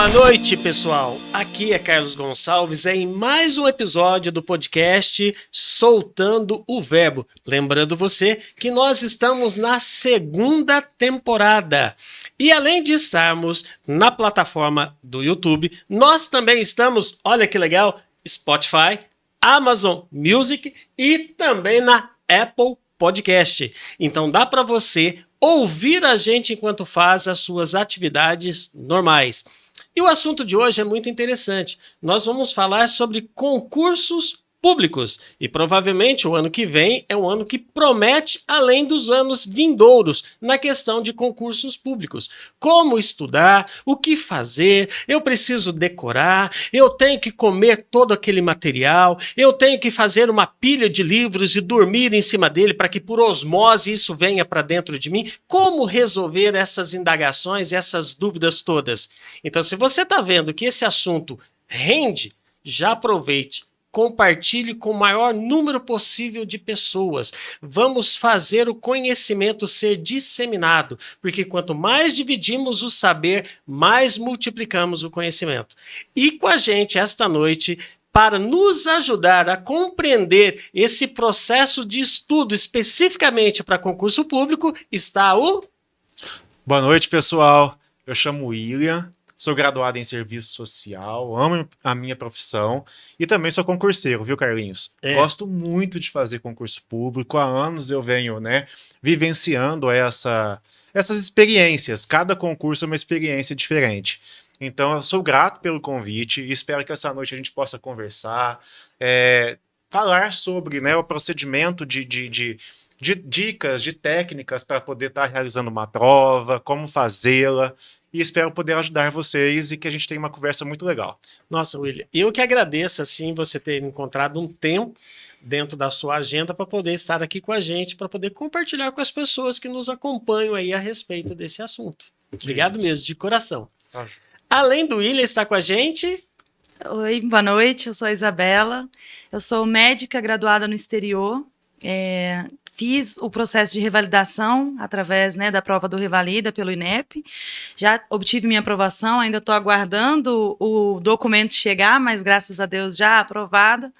Boa noite, pessoal. Aqui é Carlos Gonçalves em mais um episódio do podcast Soltando o Verbo. Lembrando você que nós estamos na segunda temporada. E além de estarmos na plataforma do YouTube, nós também estamos, olha que legal, Spotify, Amazon Music e também na Apple Podcast. Então dá para você ouvir a gente enquanto faz as suas atividades normais. E o assunto de hoje é muito interessante. Nós vamos falar sobre concursos públicos. E provavelmente o ano que vem é um ano que promete além dos anos vindouros na questão de concursos públicos. Como estudar, o que fazer, eu preciso decorar, eu tenho que comer todo aquele material, eu tenho que fazer uma pilha de livros e dormir em cima dele para que por osmose isso venha para dentro de mim. Como resolver essas indagações, essas dúvidas todas? Então, se você está vendo que esse assunto rende, já aproveite. Compartilhe com o maior número possível de pessoas. Vamos fazer o conhecimento ser disseminado, porque quanto mais dividimos o saber, mais multiplicamos o conhecimento. E com a gente esta noite, para nos ajudar a compreender esse processo de estudo especificamente para concurso público, está o... Boa noite, pessoal. Eu chamo William. Sou graduado em serviço social, amo a minha profissão e também sou concurseiro, viu, Carlinhos? Gosto muito de fazer concurso público. Há anos eu venho, vivenciando essas experiências. Cada concurso é uma experiência diferente. Então, eu sou grato pelo convite e espero que essa noite a gente possa conversar, falar sobre o procedimento de dicas, de técnicas para poder estar realizando uma prova, como fazê-la. E espero poder ajudar vocês e que a gente tenha uma conversa muito legal. Nossa, William, eu que agradeço assim você ter encontrado um tempo dentro da sua agenda para poder estar aqui com a gente, para poder compartilhar com as pessoas que nos acompanham aí a respeito desse assunto. Obrigado mesmo, de coração. Além do William estar com a gente... Oi, boa noite, eu sou a Isabela, eu sou médica graduada no exterior, fiz o processo de revalidação através da prova do Revalida pelo INEP, já obtive minha aprovação, ainda estou aguardando o documento chegar, mas graças a Deus já aprovada.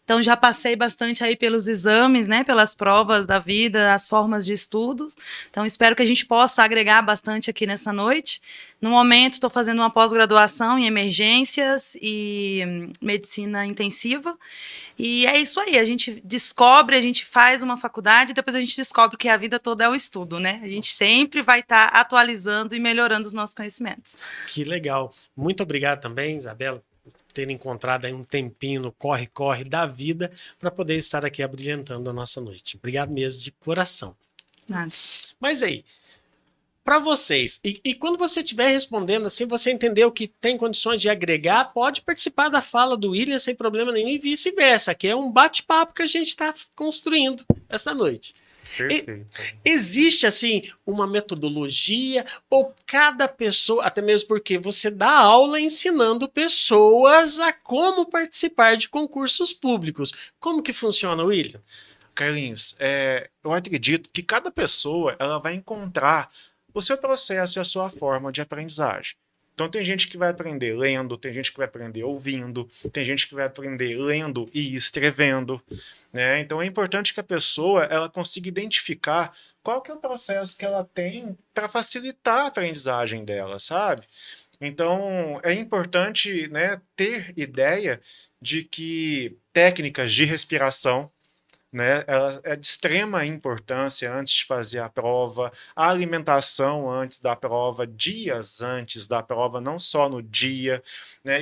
Então, já passei bastante aí pelos exames, pelas provas da vida, as formas de estudos. Então, espero que a gente possa agregar bastante aqui nessa noite. No momento, estou fazendo uma pós-graduação em emergências e medicina intensiva. E é isso aí, a gente descobre, a gente faz uma faculdade e depois a gente descobre que a vida toda é o estudo, né? A gente sempre vai estar atualizando e melhorando os nossos conhecimentos. Que legal. Muito obrigado também, Isabela, ter encontrado aí um tempinho no corre-corre da vida para poder estar aqui abrilhantando a nossa noite. Obrigado mesmo, de coração. Nada. Mas aí, para vocês, e quando você estiver respondendo assim, você entendeu que tem condições de agregar, pode participar da fala do William sem problema nenhum e vice-versa, que é um bate-papo que a gente está construindo esta noite. Perfeito. Existe, assim, uma metodologia ou cada pessoa, até mesmo porque você dá aula ensinando pessoas a como participar de concursos públicos. Como que funciona, William? Carlinhos, eu acredito que cada pessoa ela vai encontrar o seu processo e a sua forma de aprendizagem. Então tem gente que vai aprender lendo, tem gente que vai aprender ouvindo, tem gente que vai aprender lendo e escrevendo, né? Então é importante que a pessoa ela consiga identificar qual que é o processo que ela tem para facilitar a aprendizagem dela, sabe? Então é importante, ter ideia de que técnicas de respiração, ela é de extrema importância antes de fazer a prova, a alimentação antes da prova, dias antes da prova, não só no dia,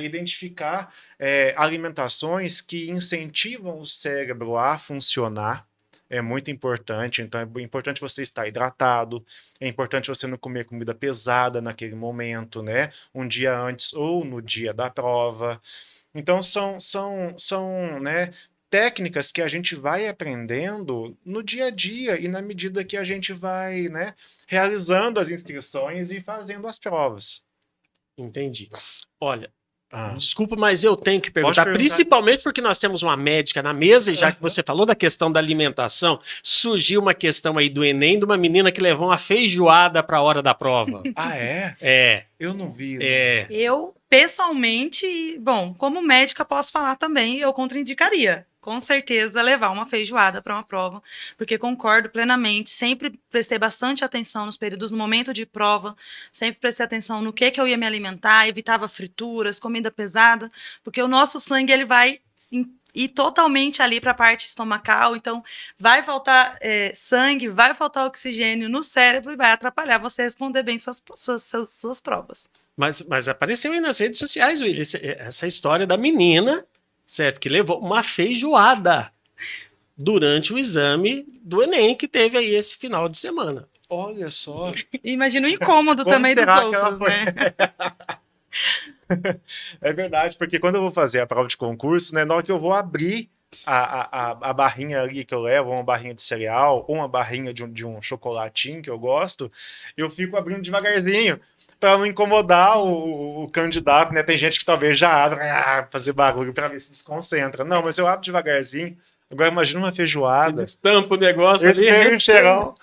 identificar alimentações que incentivam o cérebro a funcionar, é muito importante. Então é importante você estar hidratado, é importante você não comer comida pesada naquele momento, um dia antes ou no dia da prova. Então são técnicas que a gente vai aprendendo no dia a dia e na medida que a gente vai, realizando as inscrições e fazendo as provas. Entendi. Olha, desculpa, mas eu tenho que perguntar, principalmente porque nós temos uma médica na mesa, e já que você falou da questão da alimentação, surgiu uma questão aí do Enem de uma menina que levou uma feijoada para a hora da prova. Ah, é? É. Eu não vi. Eu pessoalmente, bom, como médica posso falar também, eu contraindicaria. Com certeza, levar uma feijoada para uma prova, porque concordo plenamente, sempre prestei bastante atenção nos períodos, no momento de prova, sempre prestei atenção no que eu ia me alimentar, evitava frituras, comida pesada, porque o nosso sangue, ele vai ir totalmente ali para a parte estomacal, então vai faltar sangue, vai faltar oxigênio no cérebro e vai atrapalhar você responder bem suas provas. Mas apareceu aí nas redes sociais, William, essa história da menina, certo, que levou uma feijoada durante o exame do Enem que teve aí esse final de semana. Olha só. Imagina o incômodo Como também dos será que ela outros, foi? né? É verdade, porque quando eu vou fazer a prova de concurso, né, na hora que eu vou abrir a barrinha ali que eu levo, uma barrinha de cereal, ou uma barrinha de um chocolatinho que eu gosto, eu fico abrindo devagarzinho, para não incomodar o candidato, né? Tem gente que talvez já abre, fazer barulho para ver se desconcentra. Não, mas eu abro devagarzinho. Agora imagina uma Você feijoada. destampa o negócio Esse ali. meio cheirão.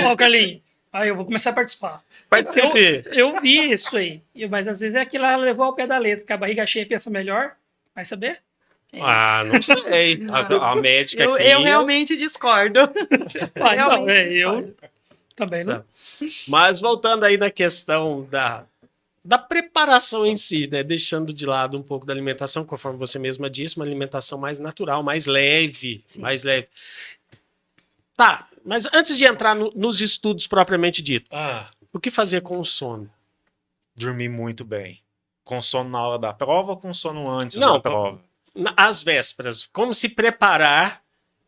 Ó, Carlinhos, aí eu vou começar a participar. Participe. Eu vi isso aí, mas às vezes é aquilo lá levou ao pé da letra, porque a barriga cheia pensa melhor, vai saber? Ah, não sei. A médica aqui... Eu realmente discordo. Ah, então, Realmente eu também não. Mas voltando aí na questão da preparação em si, né? Deixando de lado um pouco da alimentação, conforme você mesma disse, uma alimentação mais natural, mais leve, Sim. mais leve. Tá, mas antes de entrar nos estudos propriamente dito, o que fazer com o sono? Dormir muito bem. Com sono na hora da prova ou com sono antes Não, da prova? Às vésperas, como se preparar?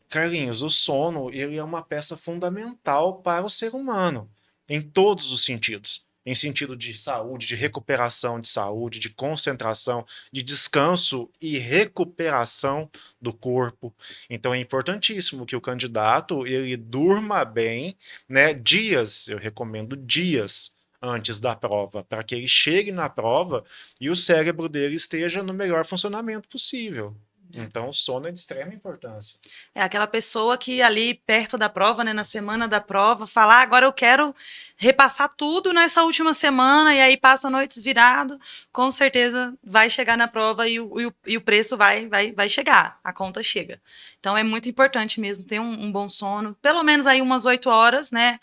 Carlinhos, o sono ele é uma peça fundamental para o ser humano, em todos os sentidos. Em sentido de saúde, de recuperação de saúde, de concentração, de descanso e recuperação do corpo. Então é importantíssimo que o candidato ele durma bem, né? Dias, eu recomendo dias antes da prova, para que ele chegue na prova e o cérebro dele esteja no melhor funcionamento possível. Então, o sono é de extrema importância. É aquela pessoa que ali perto da prova, né, na semana da prova, fala, agora eu quero repassar tudo nessa última semana, e aí passa noites virado, com certeza vai chegar na prova e o preço vai chegar, a conta chega. Então é muito importante mesmo ter um bom sono, pelo menos aí umas 8 horas, né,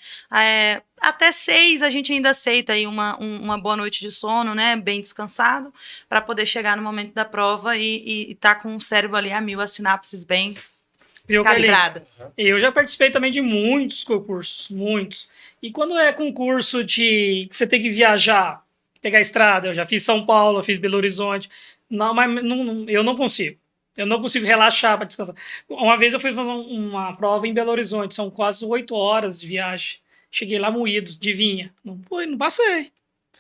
até 6 a gente ainda aceita aí uma boa noite de sono, né, bem descansado, para poder chegar no momento da prova e tá com o cérebro ali a mil, as sinapses bem Viu, Carlinhos? calibradas. Eu já participei também de muitos concursos, muitos. E quando é concurso que você tem que viajar, pegar a estrada, eu já fiz São Paulo, eu fiz Belo Horizonte. Não, mas eu não consigo. Eu não consigo relaxar para descansar. Uma vez eu fui fazer uma prova em Belo Horizonte, são quase 8 horas de viagem. Cheguei lá moído, de vinha. Não passei.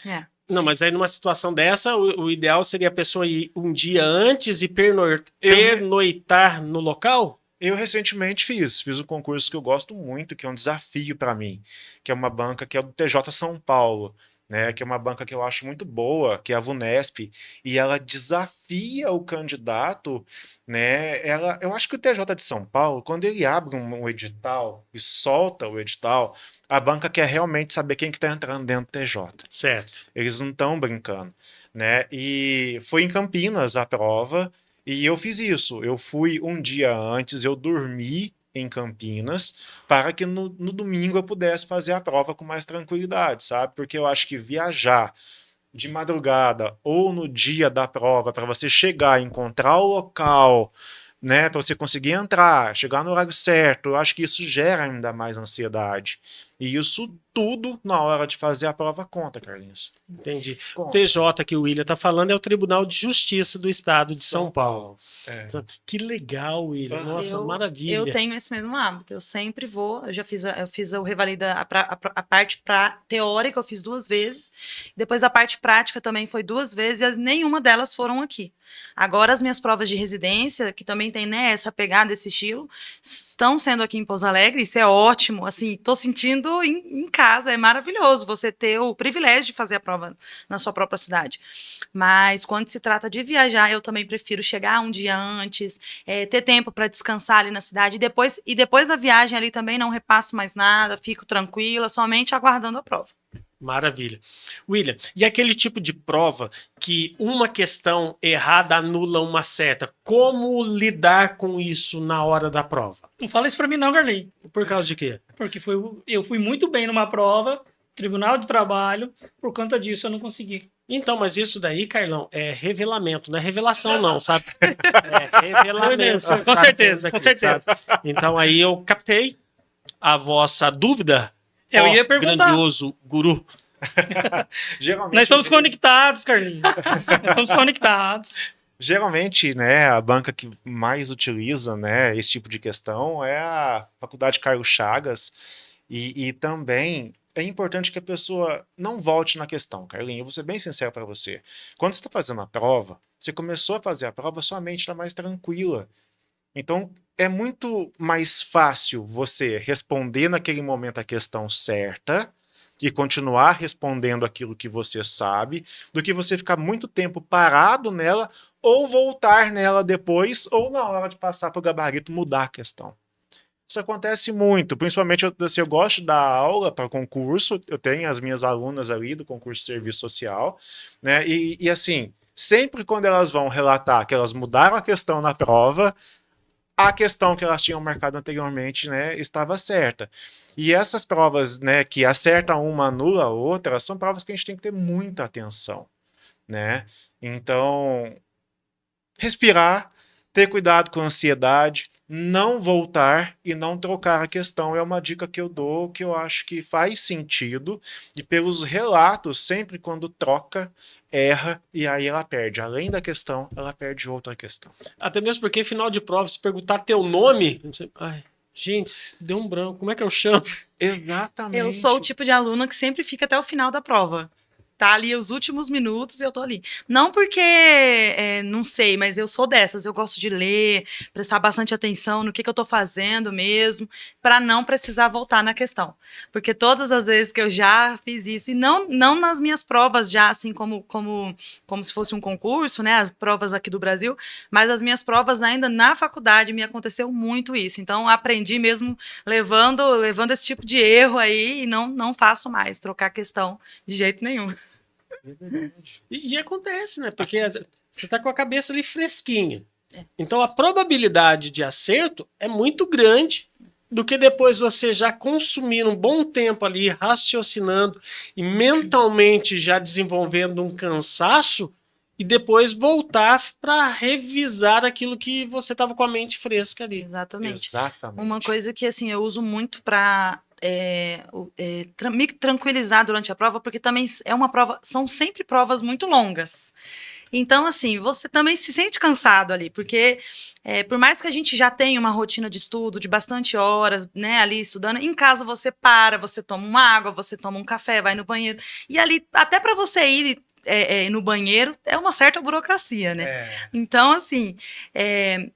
É. Não, mas aí numa situação dessa, o ideal seria a pessoa ir um dia antes e pernoitar no local? Eu recentemente fiz um concurso que eu gosto muito, que é um desafio para mim, que é uma banca que é do TJ São Paulo, né, que é uma banca que eu acho muito boa, que é a VUNESP, e ela desafia o candidato, né, eu acho que o TJ de São Paulo, quando ele abre um edital e solta o edital, a banca quer realmente saber quem que está entrando dentro do TJ. Certo. Eles não estão brincando, né, e foi em Campinas a prova, e eu fiz isso, eu fui um dia antes, eu dormi em Campinas, para que no domingo eu pudesse fazer a prova com mais tranquilidade, sabe? Porque eu acho que viajar de madrugada ou no dia da prova, para você chegar e encontrar o local, né, para você conseguir entrar, chegar no horário certo, eu acho que isso gera ainda mais ansiedade. E isso tudo na hora de fazer a prova conta, Carlinhos. Entendi. O Conta. TJ que o William tá falando é o Tribunal de Justiça do Estado de São Paulo. É. Que legal, William. Ah. Nossa, maravilha. Eu tenho esse mesmo hábito, eu sempre vou, eu já fiz o Revalida, a parte teórica eu fiz 2 vezes, depois a parte prática também foi 2 vezes, e nenhuma delas foram aqui. Agora as minhas provas de residência, que também tem, né, essa pegada, esse estilo, estão sendo aqui em Pouso Alegre, isso é ótimo, assim, tô sentindo em casa, é maravilhoso você ter o privilégio de fazer a prova na sua própria cidade. Mas quando se trata de viajar, eu também prefiro chegar um dia antes, ter tempo para descansar ali na cidade, e depois da viagem ali também não repasso mais nada, fico tranquila, somente aguardando a prova. Maravilha. William, e aquele tipo de prova que uma questão errada anula uma certa, como lidar com isso na hora da prova? Não fala isso pra mim não, Carlinhos. Por causa de quê? Porque eu fui muito bem numa prova, Tribunal de Trabalho, por conta disso eu não consegui. Então, mas isso daí, Carlão, é revelamento, não é revelação não, sabe? É revelamento. Com certeza, com Aqui, certeza. sabe? Então aí eu captei a vossa dúvida, Eu ó, ia perguntar. grandioso guru. Geralmente, Nós estamos conectados, Carlinhos. Nós estamos conectados. Geralmente, né, a banca que mais utiliza, né, esse tipo de questão é a Faculdade Carlos Chagas e também é importante que a pessoa não volte na questão, Carlinhos. Eu vou ser bem sincero para você. Quando você está fazendo a prova, você começou a fazer a prova, sua mente está mais tranquila. Então, é muito mais fácil você responder naquele momento a questão certa e continuar respondendo aquilo que você sabe, do que você ficar muito tempo parado nela ou voltar nela depois, ou na hora de passar para o gabarito mudar a questão. Isso acontece muito, principalmente eu gosto de dar aula para concurso, eu tenho as minhas alunas ali do concurso de serviço social, né? E assim, sempre quando elas vão relatar que elas mudaram a questão na prova, a questão que elas tinham marcado anteriormente, né, estava certa. E essas provas, né, que acertam uma, anula a outra, são provas que a gente tem que ter muita atenção, né? Então, respirar, ter cuidado com a ansiedade, não voltar e não trocar a questão é uma dica que eu dou, que eu acho que faz sentido, e pelos relatos, sempre quando troca, erra e aí ela perde. Além da questão, ela perde outra questão. Até mesmo porque final de prova, se perguntar teu nome, você... Ai, gente, deu um branco, como é que eu chamo? Exatamente. Eu sou o tipo de aluna que sempre fica até o final da prova. Tá ali os últimos minutos e eu tô ali. Não porque não sei, mas eu sou dessas. Eu gosto de ler, prestar bastante atenção no que eu tô fazendo mesmo, para não precisar voltar na questão. Porque todas as vezes que eu já fiz isso, e não nas minhas provas já, assim como se fosse um concurso, né? As provas aqui do Brasil, mas as minhas provas ainda na faculdade me aconteceu muito isso. Então, aprendi mesmo levando esse tipo de erro aí e não faço mais, trocar questão de jeito nenhum. E acontece, né? Porque você tá com a cabeça ali fresquinha. Então a probabilidade de acerto é muito grande do que depois você já consumir um bom tempo ali raciocinando e mentalmente já desenvolvendo um cansaço e depois voltar para revisar aquilo que você estava com a mente fresca ali. Exatamente. Exatamente. Uma coisa que assim eu uso muito para me tranquilizar durante a prova, porque também é uma prova, são sempre provas muito longas. Então, assim, você também se sente cansado ali, porque por mais que a gente já tenha uma rotina de estudo de bastante horas, né, ali estudando, em casa você para, você toma uma água, você toma um café, vai no banheiro, e ali, até para você ir no banheiro, é uma certa burocracia, né? Então, assim,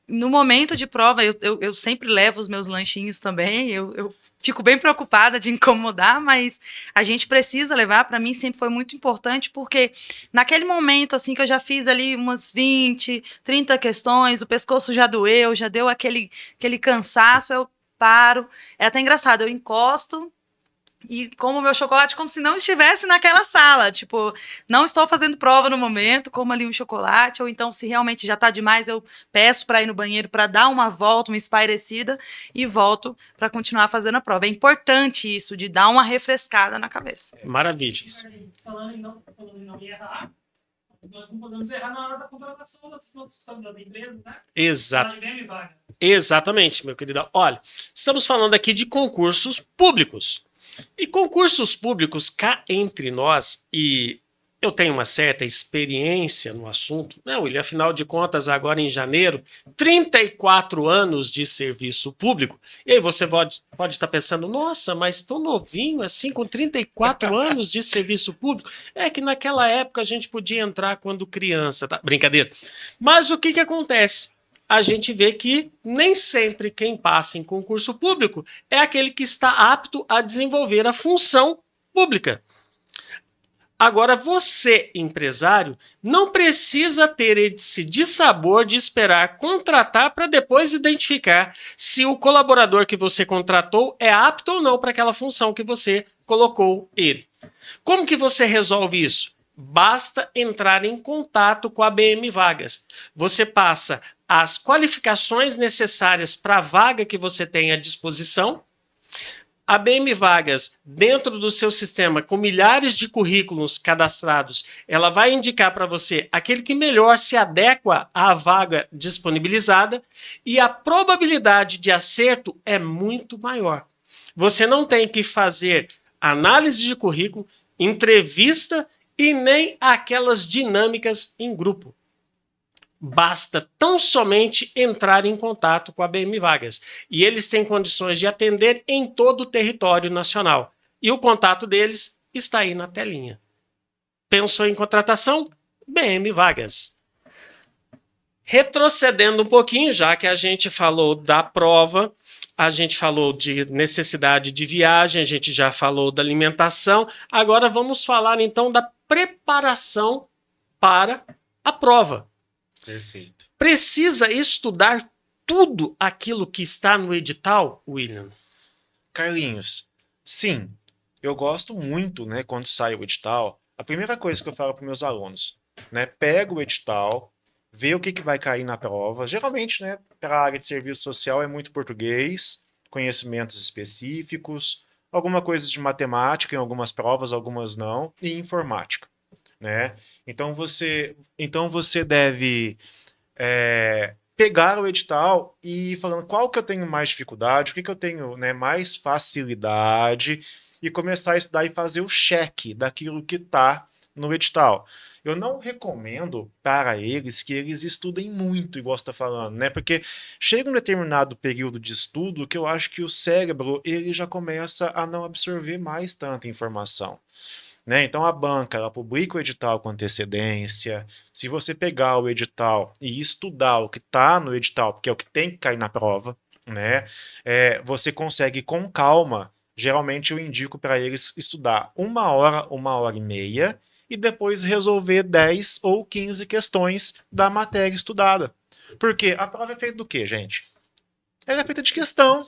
no momento de prova, eu sempre levo os meus lanchinhos também, eu fico bem preocupada de incomodar, mas a gente precisa levar. Para mim sempre foi muito importante, porque naquele momento, assim, que eu já fiz ali umas 20, 30 questões, o pescoço já doeu, já deu aquele cansaço, eu paro. É até engraçado, eu encosto e como meu chocolate como se não estivesse naquela sala. Tipo, não estou fazendo prova no momento, como ali um chocolate, ou então se realmente já está demais, eu peço para ir no banheiro para dar uma volta, uma espairecida e volto para continuar fazendo a prova. É importante isso, de dar uma refrescada na cabeça. Maravilha. Falando em não errar, nós não podemos errar na hora da contratação das empresas, né? Exato. Exatamente, meu querido. Olha, estamos falando aqui de concursos públicos. E concursos públicos, cá entre nós, e eu tenho uma certa experiência no assunto, né, William? Afinal de contas, agora em janeiro, 34 anos de serviço público. E aí você pode estar pensando, nossa, mas tão novinho assim, com 34 anos de serviço público? É que naquela época a gente podia entrar quando criança, tá? Brincadeira. Mas o que acontece? A gente vê que nem sempre quem passa em concurso público é aquele que está apto a desenvolver a função pública. Agora, você, empresário, não precisa ter esse dissabor de esperar contratar para depois identificar se o colaborador que você contratou é apto ou não para aquela função que você colocou ele. Como que você resolve isso? Basta entrar em contato com a BM Vagas. Você passa as qualificações necessárias para a vaga que você tem à disposição. A BM Vagas, dentro do seu sistema, com milhares de currículos cadastrados, ela vai indicar para você aquele que melhor se adequa à vaga disponibilizada e a probabilidade de acerto é muito maior. Você não tem que fazer análise de currículo, entrevista e nem aquelas dinâmicas em grupo. Basta tão somente entrar em contato com a BM Vagas. E eles têm condições de atender em todo o território nacional. E o contato deles está aí na telinha. Pensou em contratação? BM Vagas. Retrocedendo um pouquinho, já que a gente falou da prova, a gente falou de necessidade de viagem, a gente já falou da alimentação, agora vamos falar então da preparação para a prova. Perfeito. Precisa estudar tudo aquilo que está no edital, William? Carlinhos, sim, eu gosto muito, né, quando sai o edital. A primeira coisa que eu falo para meus alunos, né, pega o edital, vê o que vai cair na prova. Geralmente, né, para a área de serviço social é muito português, conhecimentos específicos, alguma coisa de matemática em algumas provas, algumas não, e informática, né? Então você deve pegar o edital e ir falando qual que eu tenho mais dificuldade, o que eu tenho, né, mais facilidade e começar a estudar e fazer o cheque daquilo que está no edital. Eu não recomendo para eles que eles estudem muito, igual você está falando, né? Porque chega um determinado período de estudo que eu acho que o cérebro ele já começa a não absorver mais tanta informação. Né? Então a banca ela publica o edital com antecedência. Se você pegar o edital e estudar o que está no edital, porque é o que tem que cair na prova, né? Você consegue com calma. Geralmente eu indico para eles estudar 1 hora, 1 hora e meia e depois resolver 10 ou 15 questões da matéria estudada. Porque a prova é feita do quê, gente? Ela é feita de questão.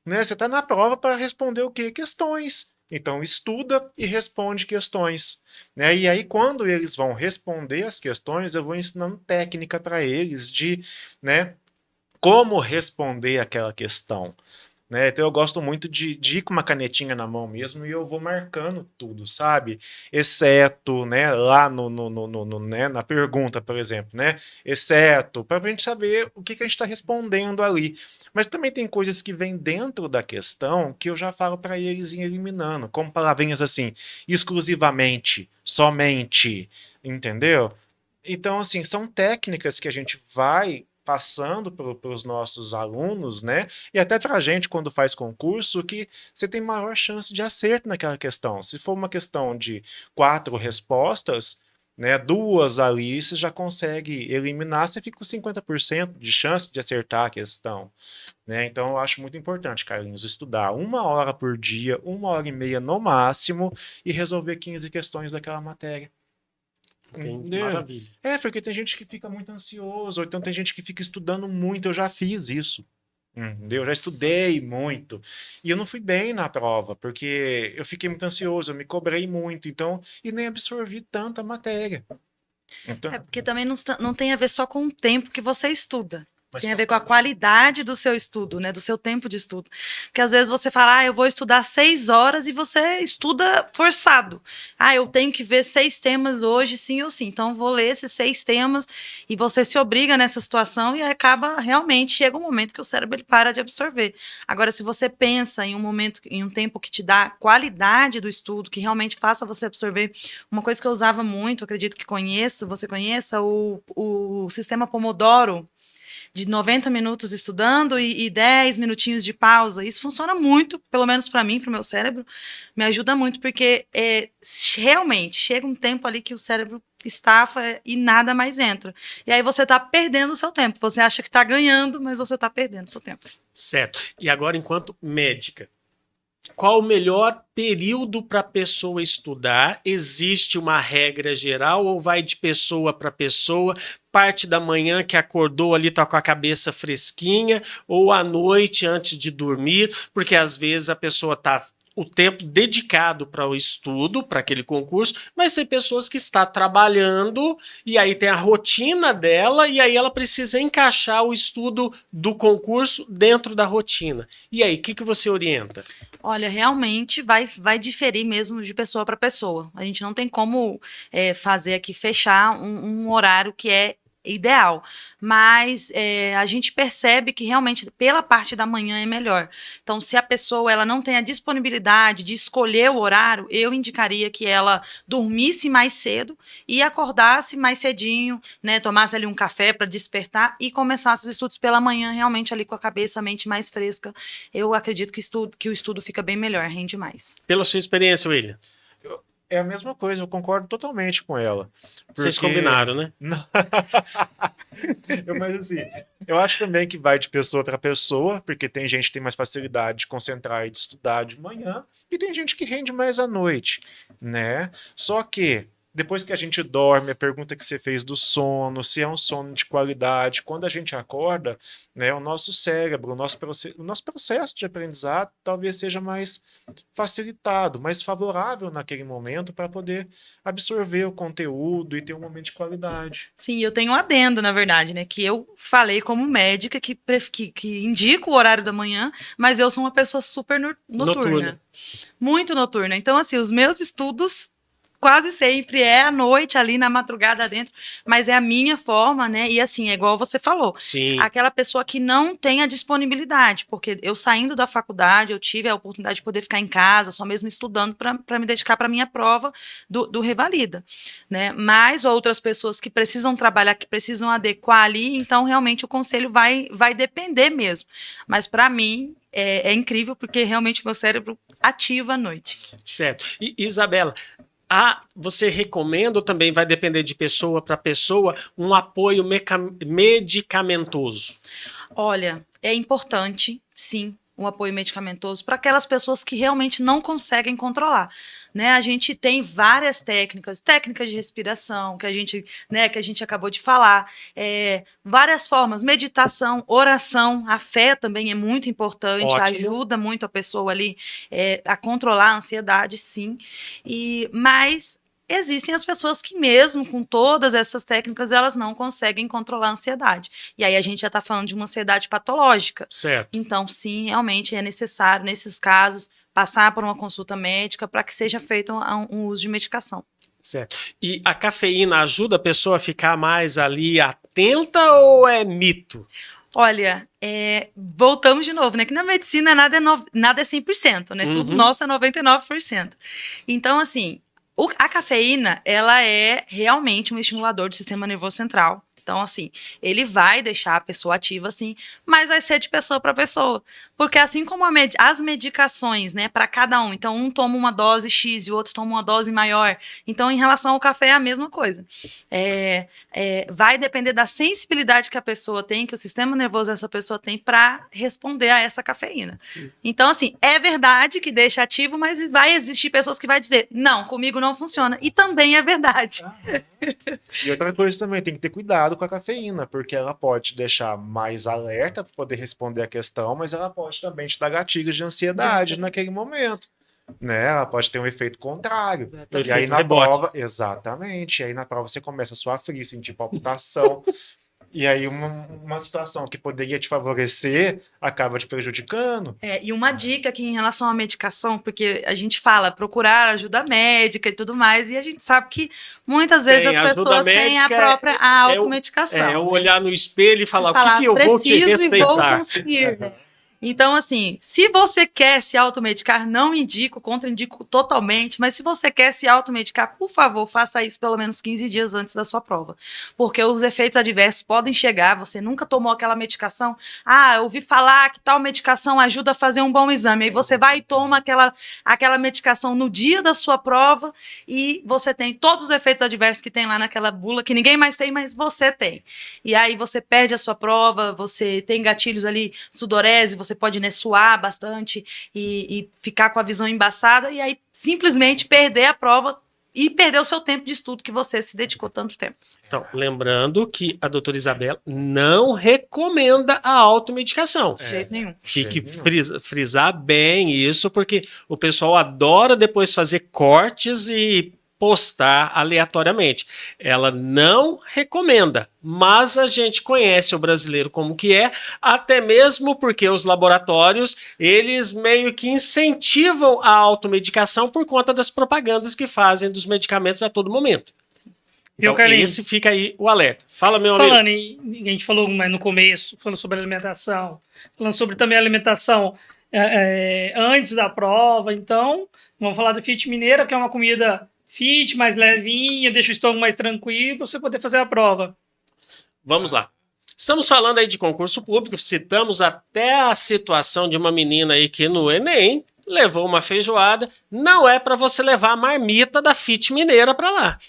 Né? Você está na prova para responder o quê? Questões. Então, estuda e responde questões. Né? E aí, quando eles vão responder as questões, eu vou ensinando técnica para eles de, né, como responder aquela questão. Né? Então, eu gosto muito de ir com uma canetinha na mão mesmo e eu vou marcando tudo, sabe? Exceto, né, lá né, na pergunta, por exemplo, né? Exceto, para a gente saber o que a gente está respondendo ali. Mas também tem coisas que vêm dentro da questão que eu já falo para eles ir eliminando, como palavrinhas assim, exclusivamente, somente, entendeu? Então, assim, são técnicas que a gente vai passando pelos nossos alunos, né? E até para a gente, quando faz concurso, que você tem maior chance de acerto naquela questão. Se for uma questão de 4 respostas, né, 2 ali, você já consegue eliminar, você fica com 50% de chance de acertar a questão. Né? Então, eu acho muito importante, Carlinhos, estudar 1 hora por dia, 1 hora e meia no máximo, e resolver 15 questões daquela matéria. Entendeu? Maravilha. Porque tem gente que fica muito ansioso, ou então tem gente que fica estudando muito. Eu já fiz isso. Entendeu? Eu já estudei muito. E eu não fui bem na prova, porque eu fiquei muito ansioso, eu me cobrei muito, então, e nem absorvi tanta matéria. Então, Porque também não tem a ver só com o tempo que você estuda. mas Tem a ver com a qualidade do seu estudo, né? Do seu tempo de estudo. Porque às vezes você fala, eu vou estudar 6 horas e você estuda forçado. Eu tenho que ver 6 temas hoje, sim ou sim. Então, vou ler esses 6 temas e você se obriga nessa situação e acaba, realmente, chega um momento que o cérebro ele para de absorver. Agora, se você pensa em um tempo que te dá qualidade do estudo, que realmente faça você absorver, uma coisa que eu usava muito, acredito que você conheça, o sistema Pomodoro, de 90 minutos estudando e 10 minutinhos de pausa. Isso funciona muito, pelo menos para mim, para o meu cérebro. Me ajuda muito, porque realmente chega um tempo ali que o cérebro estafa e nada mais entra. E aí você está perdendo o seu tempo. Você acha que está ganhando, mas você está perdendo o seu tempo. Certo. E agora, enquanto médica, qual o melhor período para a pessoa estudar? Existe uma regra geral ou vai de pessoa para pessoa? Parte da manhã que acordou ali está com a cabeça fresquinha ou à noite antes de dormir? Porque às vezes a pessoa está o tempo dedicado para o estudo, para aquele concurso, mas tem pessoas que estão trabalhando e aí tem a rotina dela e aí ela precisa encaixar o estudo do concurso dentro da rotina. E aí, o que você orienta? Olha, realmente vai diferir mesmo de pessoa para pessoa. A gente não tem como fazer aqui, fechar um horário que é ideal, mas a gente percebe que realmente pela parte da manhã é melhor. Então, se a pessoa ela não tem a disponibilidade de escolher o horário, eu indicaria que ela dormisse mais cedo e acordasse mais cedinho, né, tomasse ali um café para despertar e começasse os estudos pela manhã, realmente ali com a cabeça, a mente mais fresca. Eu acredito que o estudo fica bem melhor, rende mais. Pela sua experiência, William. É a mesma coisa, eu concordo totalmente com ela. Vocês combinaram, né? Mas assim, eu acho também que vai de pessoa para pessoa, porque tem gente que tem mais facilidade de concentrar e de estudar de manhã, e tem gente que rende mais à noite, né? Só que depois que a gente dorme, a pergunta que você fez do sono, se é um sono de qualidade, quando a gente acorda, né, o nosso cérebro, o nosso processo de aprendizado talvez seja mais facilitado, mais favorável naquele momento para poder absorver o conteúdo e ter um momento de qualidade. Sim, eu tenho um adendo, na verdade, né? Que eu falei como médica que indico o horário da manhã, mas eu sou uma pessoa super noturna. Muito noturna. Então, assim, os meus estudos quase sempre é à noite, ali na madrugada dentro, mas é a minha forma, né? E assim, é igual você falou. Sim. Aquela pessoa que não tem a disponibilidade, porque eu saindo da faculdade, eu tive a oportunidade de poder ficar em casa, só mesmo estudando para me dedicar para a minha prova do Revalida, né? Mas outras pessoas que precisam trabalhar, que precisam adequar ali, então realmente o conselho vai depender mesmo. Mas para mim, é incrível, porque realmente o meu cérebro ativa à noite. Certo. E, Isabela, você recomenda, ou também vai depender de pessoa para pessoa, um apoio medicamentoso? Olha, é importante, sim, um apoio medicamentoso para aquelas pessoas que realmente não conseguem controlar, né? A gente tem várias técnicas de respiração que a gente acabou de falar, várias formas, meditação, oração, a fé também é muito importante, Ótimo. ajuda muito a pessoa ali a controlar a ansiedade, sim, mas existem as pessoas que mesmo com todas essas técnicas, elas não conseguem controlar a ansiedade. E aí a gente já está falando de uma ansiedade patológica. Certo. Então, sim, realmente é necessário, nesses casos, passar por uma consulta médica para que seja feito um uso de medicação. Certo. E a cafeína ajuda a pessoa a ficar mais ali atenta ou é mito? Olha, voltamos de novo, né? Que na medicina nada é 100%, né? Tudo nosso é 99%. Então, assim, a cafeína, ela é realmente um estimulador do sistema nervoso central. Então, assim, ele vai deixar a pessoa ativa, sim, mas vai ser de pessoa para pessoa. Porque assim como as medicações, né, para cada um, então um toma uma dose X e o outro toma uma dose maior. Então, em relação ao café, é a mesma coisa. Vai depender da sensibilidade que a pessoa tem, que o sistema nervoso dessa pessoa tem para responder a essa cafeína. Então, assim, é verdade que deixa ativo, mas vai existir pessoas que vai dizer, não, comigo não funciona. E também é verdade. E outra coisa também, tem que ter cuidado com a cafeína, porque ela pode te deixar mais alerta para poder responder a questão, mas ela pode também te dar gatilhos de ansiedade naquele momento, né? Ela pode ter um efeito contrário. E aí na prova, exatamente, e aí na prova você começa a suar frio, sentir palpitação. E aí uma situação que poderia te favorecer acaba te prejudicando. E uma dica aqui em relação à medicação, porque a gente fala procurar ajuda médica e tudo mais, e a gente sabe que muitas vezes as pessoas têm a própria automedicação. Eu olhar no espelho e falar o que eu vou te respeitar. E vou conseguir, né? Então, assim, se você quer se automedicar, não indico, contraindico totalmente, mas se você quer se automedicar, por favor, faça isso pelo menos 15 dias antes da sua prova. Porque os efeitos adversos podem chegar, você nunca tomou aquela medicação, eu ouvi falar que tal medicação ajuda a fazer um bom exame, aí você vai e toma aquela medicação no dia da sua prova e você tem todos os efeitos adversos que tem lá naquela bula, que ninguém mais tem, mas você tem. E aí você perde a sua prova, você tem gatilhos ali, sudorese, você você pode, né, suar bastante e ficar com a visão embaçada e aí simplesmente perder a prova e perder o seu tempo de estudo que você se dedicou tanto tempo. Então, lembrando que a doutora Isabela não recomenda a automedicação. De jeito nenhum. Fique frisar bem isso, porque o pessoal adora depois fazer cortes e postar aleatoriamente. Ela não recomenda, mas a gente conhece o brasileiro como que é, até mesmo porque os laboratórios, eles meio que incentivam a automedicação por conta das propagandas que fazem dos medicamentos a todo momento. Viu, Então, Carlinhos? esse fica aí o alerta. Fala, meu amigo. Falando, a gente falou mais no começo, falando sobre alimentação, falando sobre também alimentação antes da prova. Então, vamos falar do Fit Mineira, que é uma comida fit, mais levinha, deixa o estômago mais tranquilo para você poder fazer a prova. Vamos lá. Estamos falando aí de concurso público, citamos até a situação de uma menina aí que no Enem levou uma feijoada. Não é para você levar a marmita da Fit Mineira para lá.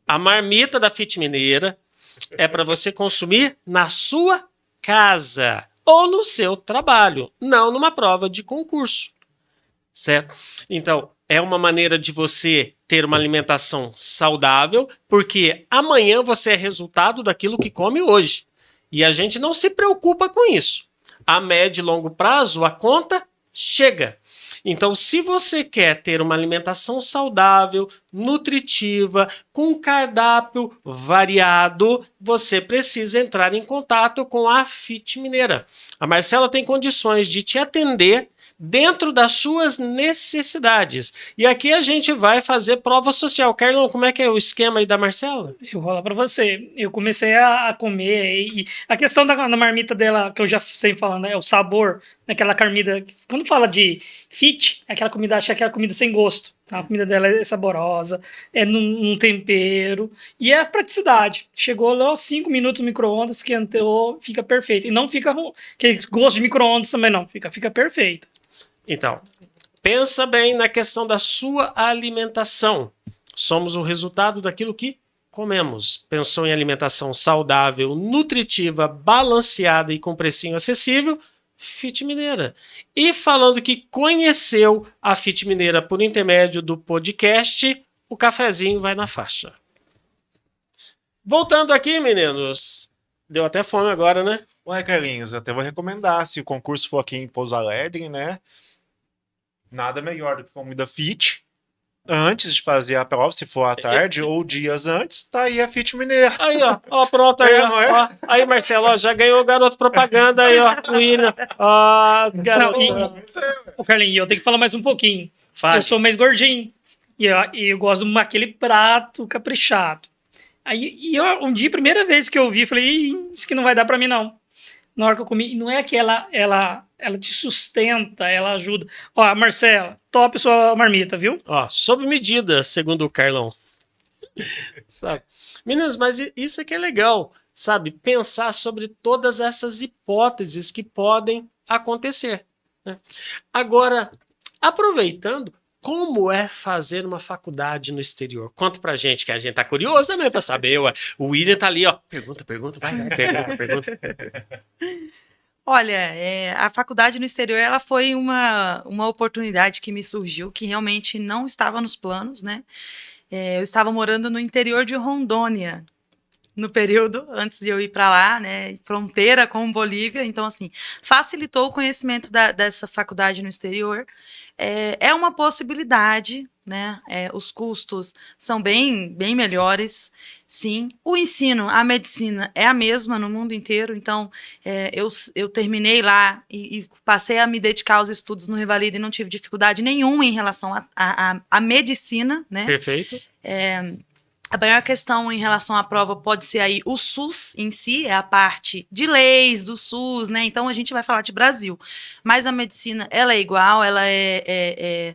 A marmita da Fit Mineira é para você consumir na sua casa ou no seu trabalho, não numa prova de concurso, certo? Então, é uma maneira de você ter uma alimentação saudável, porque amanhã você é resultado daquilo que come hoje. E a gente não se preocupa com isso. A médio e longo prazo, a conta chega. Então, se você quer ter uma alimentação saudável, nutritiva, com um cardápio variado, você precisa entrar em contato com a Fit Mineira. A Marcela tem condições de te atender dentro das suas necessidades. E aqui a gente vai fazer prova social. Carlão, como é que é o esquema aí da Marcela? Eu vou falar para você. Eu comecei a comer e a questão da marmita dela, que eu já sempre falando, né, é o sabor daquela comida. Quando fala de fit, é aquela comida, acho que é aquela comida sem gosto. A comida dela é saborosa, é num tempero e é a praticidade. Chegou lá 5 minutos no micro-ondas, esquentou, fica perfeito. E não fica aquele gosto de micro-ondas também não, fica perfeito. Então, pensa bem na questão da sua alimentação. Somos o resultado daquilo que comemos. Pensou em alimentação saudável, nutritiva, balanceada e com precinho acessível? Fit Mineira. E falando que conheceu a Fit Mineira por intermédio do podcast, o cafezinho vai na faixa. Voltando aqui, meninos. Deu até fome agora, né? Ué, Carlinhos, até vou recomendar, se o concurso for aqui em Pouso Alegre, né? Nada melhor do que comida fit. Antes de fazer a prova, se for à tarde ou dias antes, tá aí a Fit Mineira. Aí, ó, pronto aí, não é? ó. Aí, Marcelo, ó, já ganhou o garoto propaganda aí, ó, o William. Ó, garoto. Ô, Carlinhos, eu tenho que falar mais um pouquinho. Fale. Eu sou mais gordinho e eu gosto daquele prato caprichado. Aí, um dia, primeira vez que eu vi, eu falei, isso que não vai dar pra mim, não. Na hora que eu comi, e não é que ela te sustenta, ela ajuda. Ó, Marcela, top sua marmita, viu? Ó, sob medida, segundo o Carlão. Sabe? Meninos, mas isso aqui é legal, sabe? Pensar sobre todas essas hipóteses que podem acontecer, né? Agora, aproveitando, como é fazer uma faculdade no exterior? Conta pra gente, que a gente tá curioso também pra saber. Ué. O William tá ali, ó. Pergunta, vai, pergunta. Olha, a faculdade no exterior, ela foi uma oportunidade que me surgiu, que realmente não estava nos planos, né? Eu estava morando no interior de Rondônia, no período antes de eu ir para lá, né? Fronteira com Bolívia, então, assim, facilitou o conhecimento dessa faculdade no exterior. É uma possibilidade, né? Os custos são bem melhores, sim. O ensino, a medicina é a mesma no mundo inteiro, então eu terminei lá e passei a me dedicar aos estudos no Revalida e não tive dificuldade nenhuma em relação à medicina, né? Perfeito. A maior questão em relação à prova pode ser aí o SUS em si, é a parte de leis do SUS, né? Então a gente vai falar de Brasil. Mas a medicina, ela é igual, ela é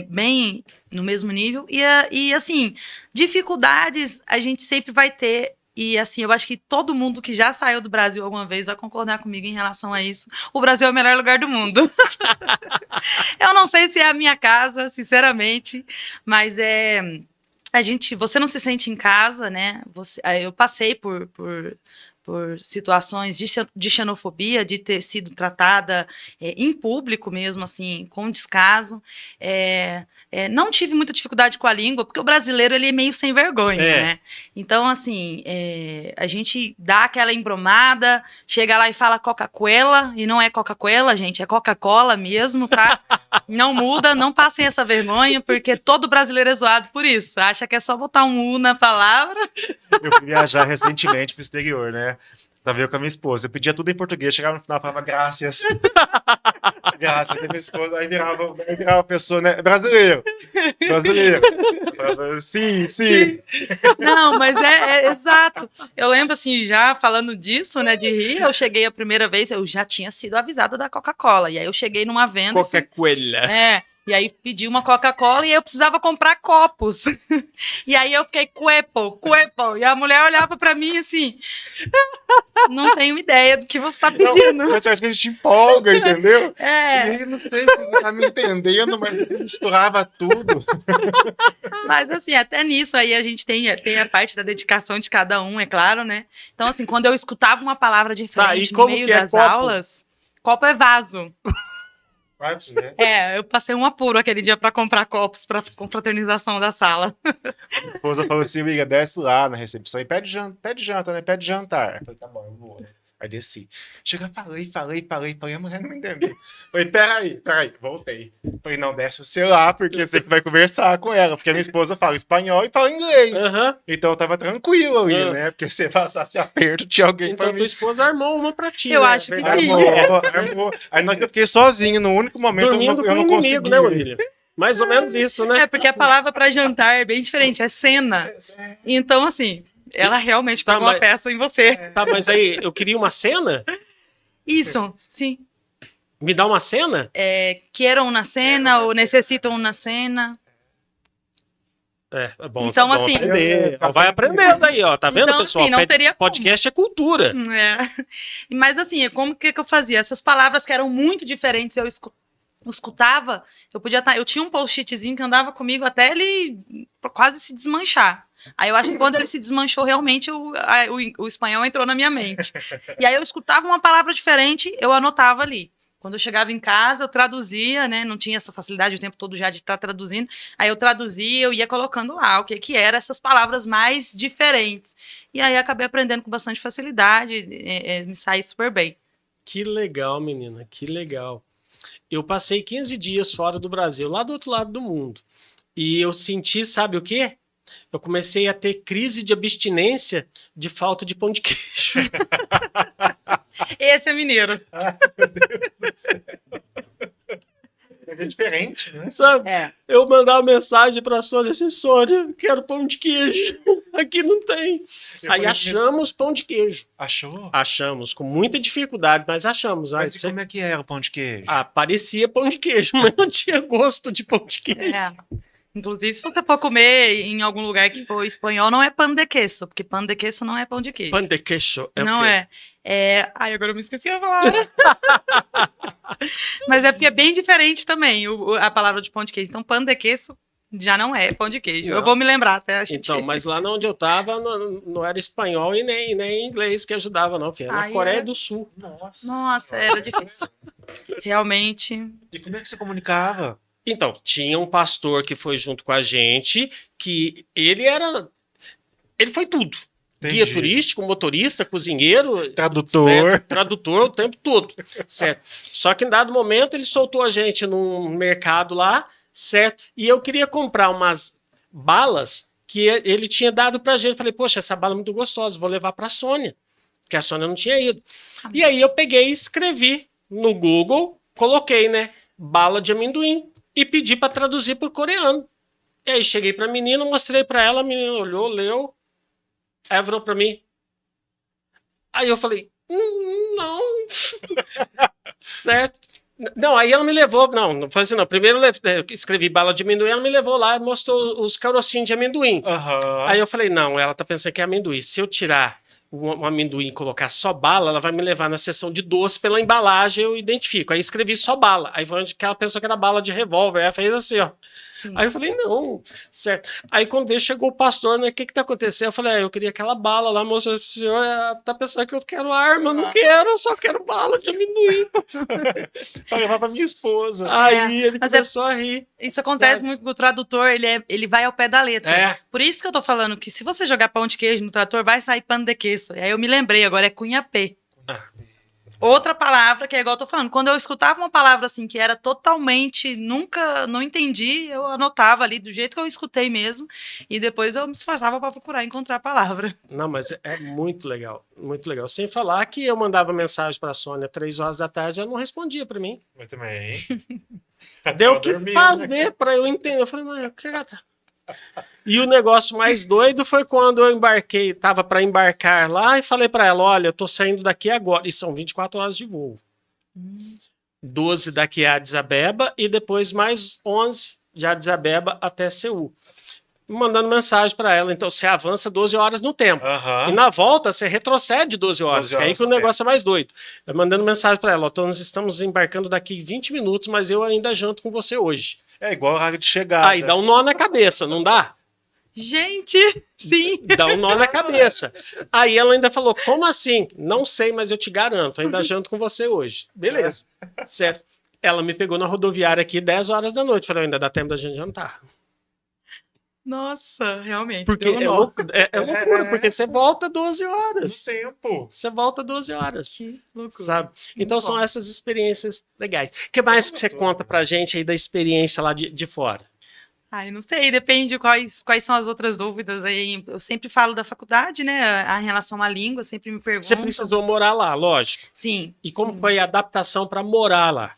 bem no mesmo nível. E assim, dificuldades a gente sempre vai ter. E assim, eu acho que todo mundo que já saiu do Brasil alguma vez vai concordar comigo em relação a isso. O Brasil é o melhor lugar do mundo. Eu não sei se é a minha casa, sinceramente, mas você não se sente em casa, né? Eu passei por por situações de xenofobia, de ter sido tratada em público mesmo, assim, com descaso. Não tive muita dificuldade com a língua, porque o brasileiro ele é meio sem vergonha, né? Então, assim, a gente dá aquela embromada, chega lá e fala Coca-Cola, e não é Coca-Cola, gente, é Coca-Cola mesmo, tá? Não muda, não passem essa vergonha, porque todo brasileiro é zoado por isso. Acha que é só botar um U na palavra. Eu fui viajar recentemente pro exterior, né? Tava eu com a minha esposa. Eu pedia tudo em português, chegava no final e falava graças. Graças. Aí minha esposa, aí virava a pessoa, né? Brasileiro. Brasileiro. Eu falava, sim, sim. Não, mas é exato. Eu lembro, assim, já falando disso, né, de rir, eu cheguei a primeira vez, eu já tinha sido avisada da Coca-Cola. E aí eu cheguei numa venda. Coca-Cola. E aí pedi uma Coca-Cola e eu precisava comprar copos. E aí eu fiquei cuepo. E a mulher olhava pra mim assim, não tenho ideia do que você tá pedindo. Não, mas eu acho que a gente empolga, entendeu? E É, aí, não sei se você tá me entendendo, mas misturava tudo. mas assim, até nisso aí a gente tem a parte da dedicação de cada um, é claro, né? Então assim, quando eu escutava uma palavra diferente e no como meio que é das copo? aulas, copo é vaso. Vai pra você ver. Eu passei um apuro aquele dia pra comprar copos pra confraternização da sala. A esposa falou assim, amiga, desce lá na recepção e pede janta, né? Pede jantar. Eu falei, tá bom, eu vou. Aí desci. Chega, falei, a mulher não me entendeu. Falei, peraí, voltei. Falei, não, desce você lá, porque você que vai conversar com ela, porque a minha esposa fala espanhol e fala inglês. Então eu tava tranquilo ali, né? Porque se passasse aperto, tinha alguém Então pra tua mim. esposa armou uma pra ti, Eu né? acho que Verdade. sim. Armou. Aí na hora que eu fiquei sozinho, no único momento Dormindo eu com o não inimigo, consegui. né, William? Mais ou menos isso, né? É, porque a palavra pra jantar é bem diferente, é cena. Então, assim, ela realmente Tá, pagou uma mas- peça em você. Tá, mas aí eu queria uma cena? Isso, sim. Me dá uma cena? Queiram na cena ou necessitam na cena. É bom, Então, bom assim- aprender. Vai aprendendo aí, ó. Tá vendo, Então, pessoal? assim, não teria como. Podcast é cultura. É. Mas assim, como que eu fazia? Essas palavras que eram muito diferentes, eu escutava, eu tinha um post-itzinho que andava comigo até ele quase se desmanchar. Aí eu acho que quando ele se desmanchou, realmente o espanhol entrou na minha mente. E aí eu escutava uma palavra diferente, eu anotava ali. Quando eu chegava em casa, eu traduzia, né? Não tinha essa facilidade o tempo todo já de estar traduzindo. Aí eu traduzia, eu ia colocando lá o que eram essas palavras mais diferentes. E aí acabei aprendendo com bastante facilidade, me saí super bem. Que legal, menina, que legal. Eu passei 15 dias fora do Brasil, lá do outro lado do mundo. E eu senti, sabe o quê? Eu comecei a ter crise de abstinência de falta de pão de queijo. Esse é mineiro. É diferente, né? Sabe? É. Eu mandava mensagem pra Sônia assim, Sônia, quero pão de queijo. Aqui não tem. Aí achamos pão de queijo. Achou? Achamos, com muita dificuldade, mas achamos. Mas como é que era o pão de queijo? Parecia pão de queijo, mas não tinha gosto de pão de queijo. É. Inclusive, se você for comer em algum lugar que for espanhol, não é pão de queso, porque pão de queso não é pão de queijo. Pão de queijo é Não o quê? Ai, agora eu me esqueci a palavra. Mas é porque é bem diferente também a palavra de pão de queijo. Então, pão de queso já não é pão de queijo. Não. Eu vou me lembrar até a gente... Então, mas lá onde eu tava, não era espanhol e nem inglês que ajudava, não, filho. Era na Ai, Coreia era. do Sul. Nossa, era difícil. Realmente. E como é que você comunicava? Então, tinha um pastor que foi junto com a gente, que ele foi tudo. Entendi. Guia turístico, motorista, cozinheiro. Tradutor. Certo? Tradutor o tempo todo, certo? Só que em dado momento ele soltou a gente num mercado lá, certo? E eu queria comprar umas balas que ele tinha dado pra gente. Falei, poxa, essa bala é muito gostosa, vou levar pra Sônia, que a Sônia não tinha ido. E aí eu peguei e escrevi no Google, coloquei, né, bala de amendoim e pedi pra traduzir por coreano. E aí cheguei pra menina, mostrei pra ela, a menina olhou, leu, aí virou pra mim. Aí eu falei, não. Certo. Não, aí ela me levou. Não foi assim, não. Primeiro eu escrevi bala de amendoim, ela me levou lá e mostrou os carocinhos de amendoim. Aham. Aí eu falei, não, ela tá pensando que é amendoim. Se eu tirar um amendoim e colocar só bala, ela vai me levar na seção de doce pela embalagem, eu identifico. Aí escrevi só bala. Aí foi onde que ela pensou que era bala de revólver. Ela fez assim, ó. Sim. Aí eu falei, não, certo. Aí quando veio, chegou o pastor, né? O que tá acontecendo? Eu falei, eu queria aquela bala lá, moça, o senhor tá pensando que eu quero arma, eu não quero, eu só quero bala de amendoim. Pra levar pra minha esposa. Aí ele mas começou a rir. Isso acontece sabe? muito com o tradutor, ele vai ao pé da letra. É. Por isso que eu tô falando que se você jogar pão de queijo no trator, vai sair pano de queijo. E aí eu me lembrei, agora é cunhapê. Ah. Outra palavra que é igual eu tô falando. Quando eu escutava uma palavra assim que era totalmente, nunca, não entendi, eu anotava ali do jeito que eu escutei mesmo. E depois eu me esforçava para procurar encontrar a palavra. Não, mas é muito legal, muito legal. Sem falar que eu mandava mensagem pra Sônia 3 horas da tarde, ela não respondia pra mim. Mas também. Deu o que fazer pra eu entender. Eu falei, mano, cara. E o negócio mais doido foi quando eu embarquei, tava pra embarcar lá e falei pra ela, olha, eu tô saindo daqui agora. E são 24 horas de voo. 12 daqui a Addis Abeba e depois mais 11 de Addis Abeba até Seul. Mandando mensagem pra ela. Então você avança 12 horas no tempo. Aham. E na volta você retrocede 12 horas, 12 que aí horas, que o negócio é mais doido. Eu mandando mensagem pra ela, ó, nós estamos embarcando daqui 20 minutos, mas eu ainda janto com você hoje. É igual a horário de chegada. Aí dá um nó na cabeça, não dá? Gente, sim. Dá um nó na cabeça. Aí ela ainda falou, como assim? Não sei, mas eu te garanto, ainda janto com você hoje. Beleza, certo. Ela me pegou na rodoviária aqui 10 horas da noite. Falei, ainda dá tempo da gente jantar. Nossa, realmente. Porque deu um é, nó. loucura, porque você volta 12 No horas. tempo. Você volta 12 horas. Que loucura. Sabe? Então Muito são bom. essas experiências legais. O que mais que você gostoso, conta pra gente aí da experiência lá de fora? Ai, não sei, depende quais são as outras dúvidas aí. Eu sempre falo da faculdade, né? Em relação à língua, sempre me perguntam. Você precisou morar lá, lógico. Sim. E como sim. foi a adaptação para morar lá?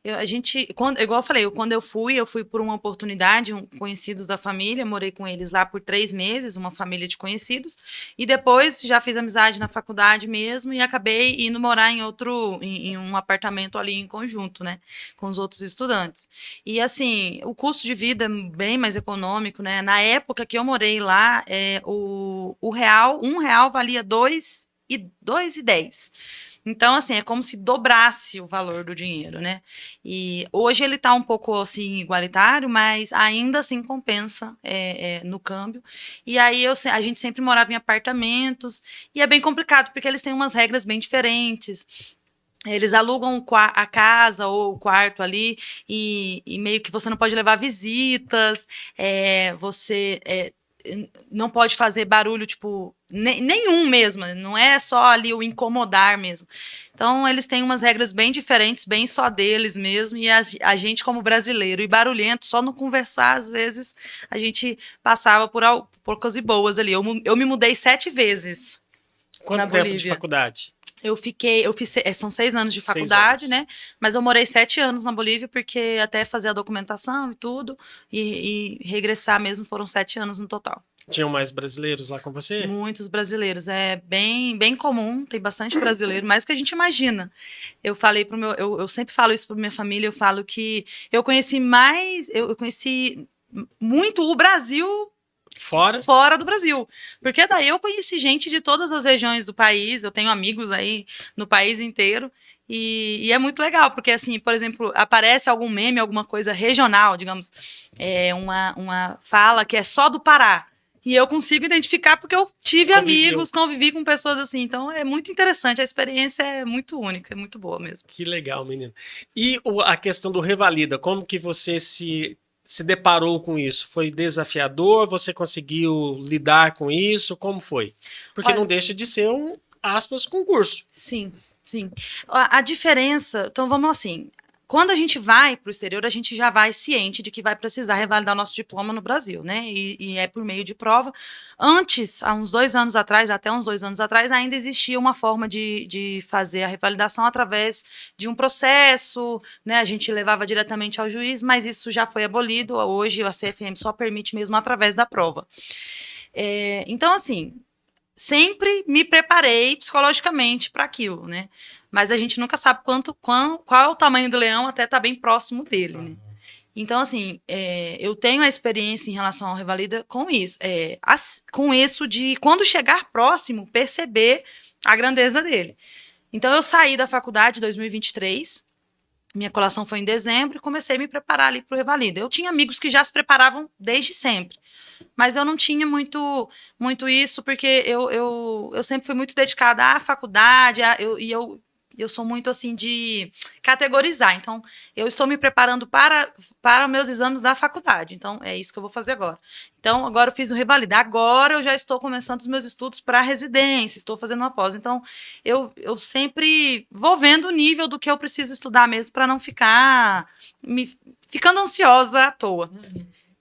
A gente, igual eu falei, quando eu fui por uma oportunidade, conhecidos da família, morei com eles lá por 3 meses, uma família de conhecidos, e depois já fiz amizade na faculdade mesmo e acabei indo morar em um apartamento ali em conjunto, né, com os outros estudantes. E assim, o custo de vida é bem mais econômico, né? Na época que eu morei lá, o real, R$ 1 valia 2,10. Então, assim, é como se dobrasse o valor do dinheiro, né? E hoje ele tá um pouco, assim, igualitário, mas ainda assim compensa no câmbio. E aí a gente sempre morava em apartamentos, e é bem complicado, porque eles têm umas regras bem diferentes. Eles alugam a casa ou o quarto ali, e meio que você não pode levar visitas, você não pode fazer barulho, tipo, nenhum mesmo, não é só ali o incomodar mesmo. Então, eles têm umas regras bem diferentes, bem só deles mesmo, e a gente, como brasileiro e barulhento, só no conversar, às vezes, a gente passava por coisas boas ali. Eu me mudei 7 vezes Quanto na tempo de Bolívia. faculdade? São 6 anos de 6 faculdade, anos. né? Mas eu morei 7 anos na Bolívia, porque até fazer a documentação e tudo, e regressar mesmo foram 7 anos no total. Tinham mais brasileiros lá com você? Muitos brasileiros, é bem comum, tem bastante brasileiro, mais do que a gente imagina. Eu falei pro eu sempre falo isso para minha família, eu falo que eu conheci muito o Brasil fora do Brasil. Porque daí eu conheci gente de todas as regiões do país, eu tenho amigos aí no país inteiro, e é muito legal, porque assim, por exemplo, aparece algum meme, alguma coisa regional, digamos, uma fala que é só do Pará. E eu consigo identificar porque eu tive amigos, convivi com pessoas assim. Então é muito interessante, a experiência é muito única, é muito boa mesmo. Que legal, menino. E a questão do Revalida, como que você se deparou com isso? Foi desafiador? Você conseguiu lidar com isso? Como foi? Porque não deixa de ser um, aspas, concurso. Sim, sim. A diferença, então vamos assim, quando a gente vai para o exterior, a gente já vai ciente de que vai precisar revalidar o nosso diploma no Brasil, né? E é por meio de prova. Antes, há uns 2 anos atrás, até uns 2 anos atrás, ainda existia uma forma de fazer a revalidação através de um processo, né? A gente levava diretamente ao juiz, mas isso já foi abolido. Hoje, a CFM só permite mesmo através da prova. Então, assim, sempre me preparei psicologicamente para aquilo, né? Mas a gente nunca sabe qual é o tamanho do leão até estar bem próximo dele, né? Então, assim, eu tenho a experiência em relação ao Revalida com isso. Com isso de, quando chegar próximo, perceber a grandeza dele. Então, eu saí da faculdade em 2023, Minha colação foi em dezembro e comecei a me preparar ali para o Revalida. Eu tinha amigos que já se preparavam desde sempre, mas eu não tinha muito isso, porque eu sempre fui muito dedicada à faculdade, eu sou muito assim de categorizar. Então, eu estou me preparando para meus exames da faculdade. Então, é isso que eu vou fazer agora. Então, agora eu fiz o Revalida. Agora eu já estou começando os meus estudos para residência, estou fazendo uma pós. Então, eu sempre vou vendo o nível do que eu preciso estudar mesmo para não ficando ansiosa à toa.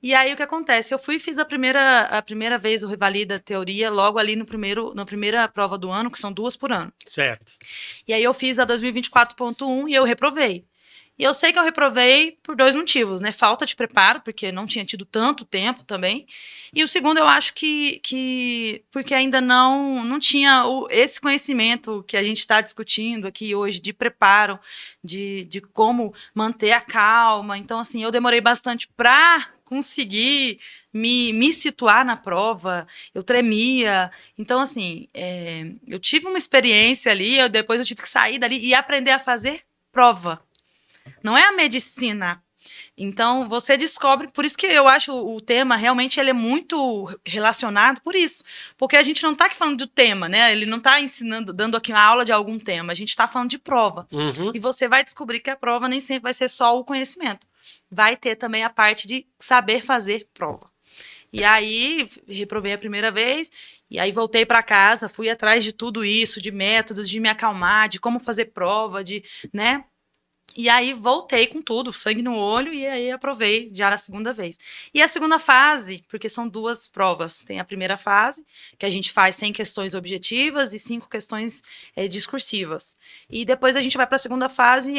E aí o que acontece? Eu fui e fiz a primeira vez o Revalida Teoria logo ali na primeira prova do ano, que são 2 por ano. Certo. E aí eu fiz a 2024.1 e eu reprovei. E eu sei que eu reprovei por 2 motivos, né? Falta de preparo, porque não tinha tido tanto tempo também. E o segundo, eu acho que porque ainda não tinha esse conhecimento que a gente está discutindo aqui hoje de preparo, de como manter a calma. Então, assim, eu demorei bastante para conseguir me situar na prova, eu tremia. Então, assim, eu tive uma experiência ali, depois eu tive que sair dali e aprender a fazer prova. Não é a medicina. Então, você descobre, por isso que eu acho o tema realmente ele é muito relacionado por isso. Porque a gente não está aqui falando do tema, né? Ele não está ensinando, dando aqui uma aula de algum tema. A gente está falando de prova. Uhum. E você vai descobrir que a prova nem sempre vai ser só o conhecimento. Vai ter também a parte de saber fazer prova. E aí, reprovei a primeira vez, e aí voltei para casa, fui atrás de tudo isso, de métodos, de me acalmar, de como fazer prova, né? E aí voltei com tudo, sangue no olho, e aí aprovei já na segunda vez. E a segunda fase, porque são 2 provas. Tem a primeira fase, que a gente faz 100 questões objetivas e 5 questões discursivas. E depois a gente vai para a segunda fase,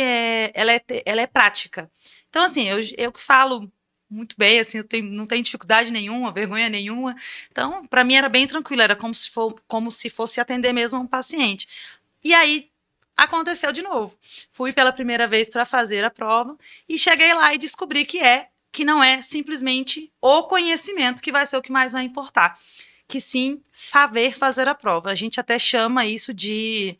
ela é prática. Então, assim, eu que falo muito bem, assim, não tenho dificuldade nenhuma, vergonha nenhuma. Então, para mim era bem tranquilo, era como se fosse atender mesmo um paciente. E aí, aconteceu de novo. Fui pela primeira vez para fazer a prova e cheguei lá e descobri que não é simplesmente o conhecimento que vai ser o que mais vai importar, que sim saber fazer a prova. A gente até chama isso de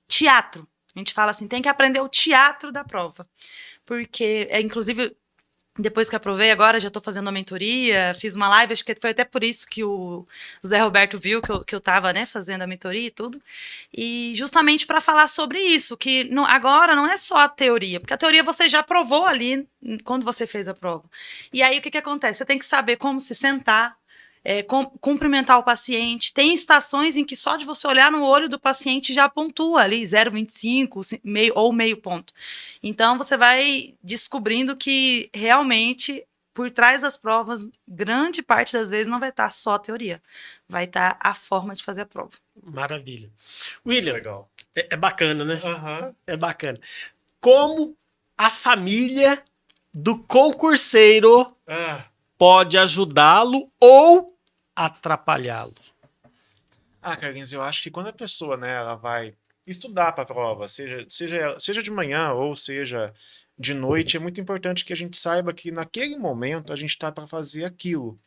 teatro. A gente fala assim, tem que aprender o teatro da prova, porque inclusive depois que aprovei, agora já estou fazendo uma mentoria, fiz uma live, acho que foi até por isso que o Zé Roberto viu que eu estava, né, fazendo a mentoria e tudo. E justamente para falar sobre isso, que agora não é só a teoria, porque a teoria você já provou ali quando você fez a prova. E aí o que acontece? Você tem que saber como se sentar, cumprimentar o paciente. Tem estações em que só de você olhar no olho do paciente já pontua ali 0,25 meio ponto. Então você vai descobrindo que realmente por trás das provas, grande parte das vezes não vai estar só a teoria, vai estar a forma de fazer a prova. Maravilha. William, Legal. é bacana, né? Aham. É bacana. Como a família do concurseiro Ah, pode ajudá-lo ou atrapalhá-lo? Carlinhos, eu acho que quando a pessoa, né, ela vai estudar para a prova, seja de manhã ou seja de noite, é muito importante que a gente saiba que naquele momento a gente está para fazer aquilo.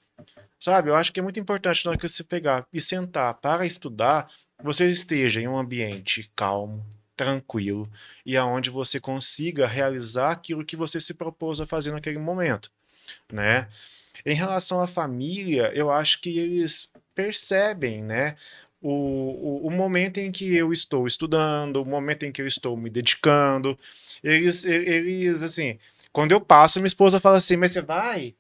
Sabe? Eu acho que é muito importante na hora que você pegar e sentar para estudar, você esteja em um ambiente calmo, tranquilo e aonde você consiga realizar aquilo que você se propôs a fazer naquele momento, né? Em relação à família, eu acho que eles percebem, né, o momento em que eu estou estudando, o momento em que eu estou me dedicando. Eles assim, quando eu passo, minha esposa fala assim, mas você vai?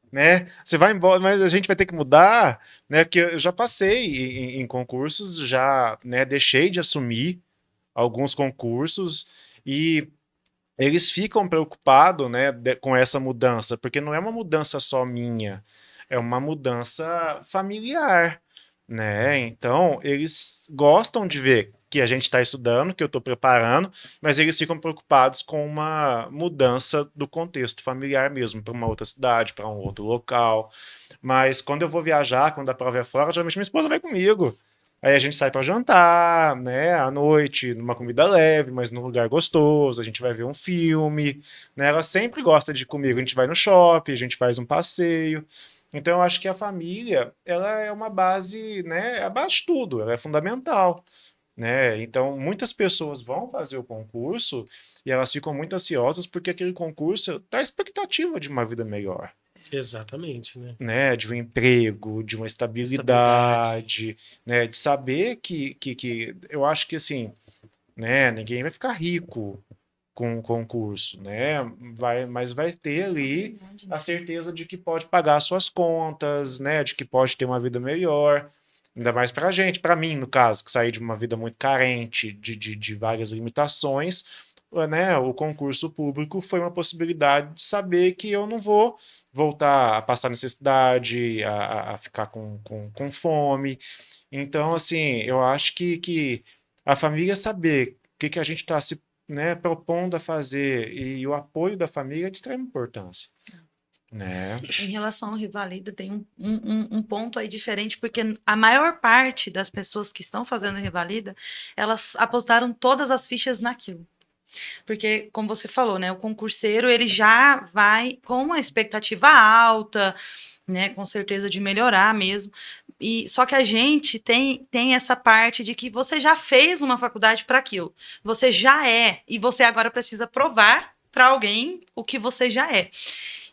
Né? Você vai embora, mas a gente vai ter que mudar, né? Porque eu já passei em concursos, já, né, deixei de assumir alguns concursos e eles ficam preocupados, né, com essa mudança, porque não é uma mudança só minha, é uma mudança familiar, né? Então, eles gostam de ver que a gente está estudando, que eu estou preparando, mas eles ficam preocupados com uma mudança do contexto familiar mesmo, para uma outra cidade, para um outro local. Mas quando eu vou viajar, quando a prova é fora, geralmente minha esposa vai comigo. Aí a gente sai para jantar, né, à noite, numa comida leve, mas num lugar gostoso, a gente vai ver um filme, né? Ela sempre gosta de ir comigo, a gente vai no shopping, a gente faz um passeio. Então eu acho que a família, ela é uma base, né, é a base de tudo, ela é fundamental, né? Então, muitas pessoas vão fazer o concurso e elas ficam muito ansiosas porque aquele concurso dá expectativa de uma vida melhor, Exatamente, né? né? De um emprego, de uma estabilidade, né? De saber que eu acho que assim, né? Ninguém vai ficar rico com o concurso, né? Mas vai ter ali a certeza de que pode pagar suas contas, né? De que pode ter uma vida melhor. Ainda mais pra gente, pra mim, no caso, que saí de uma vida muito carente, de várias limitações, né? O concurso público foi uma possibilidade de saber que eu não vou voltar a passar necessidade, a ficar com fome. Então, assim, eu acho que a família saber o que a gente está se, né, propondo a fazer e o apoio da família é de extrema importância, né? Em relação ao Revalida, tem um ponto aí diferente, porque a maior parte das pessoas que estão fazendo Revalida, elas apostaram todas as fichas naquilo. Porque, como você falou, né, o concurseiro, ele já vai com uma expectativa alta, né, com certeza de melhorar mesmo. E só que a gente tem essa parte de que você já fez uma faculdade para aquilo. Você já é, e você agora precisa provar para alguém o que você já é.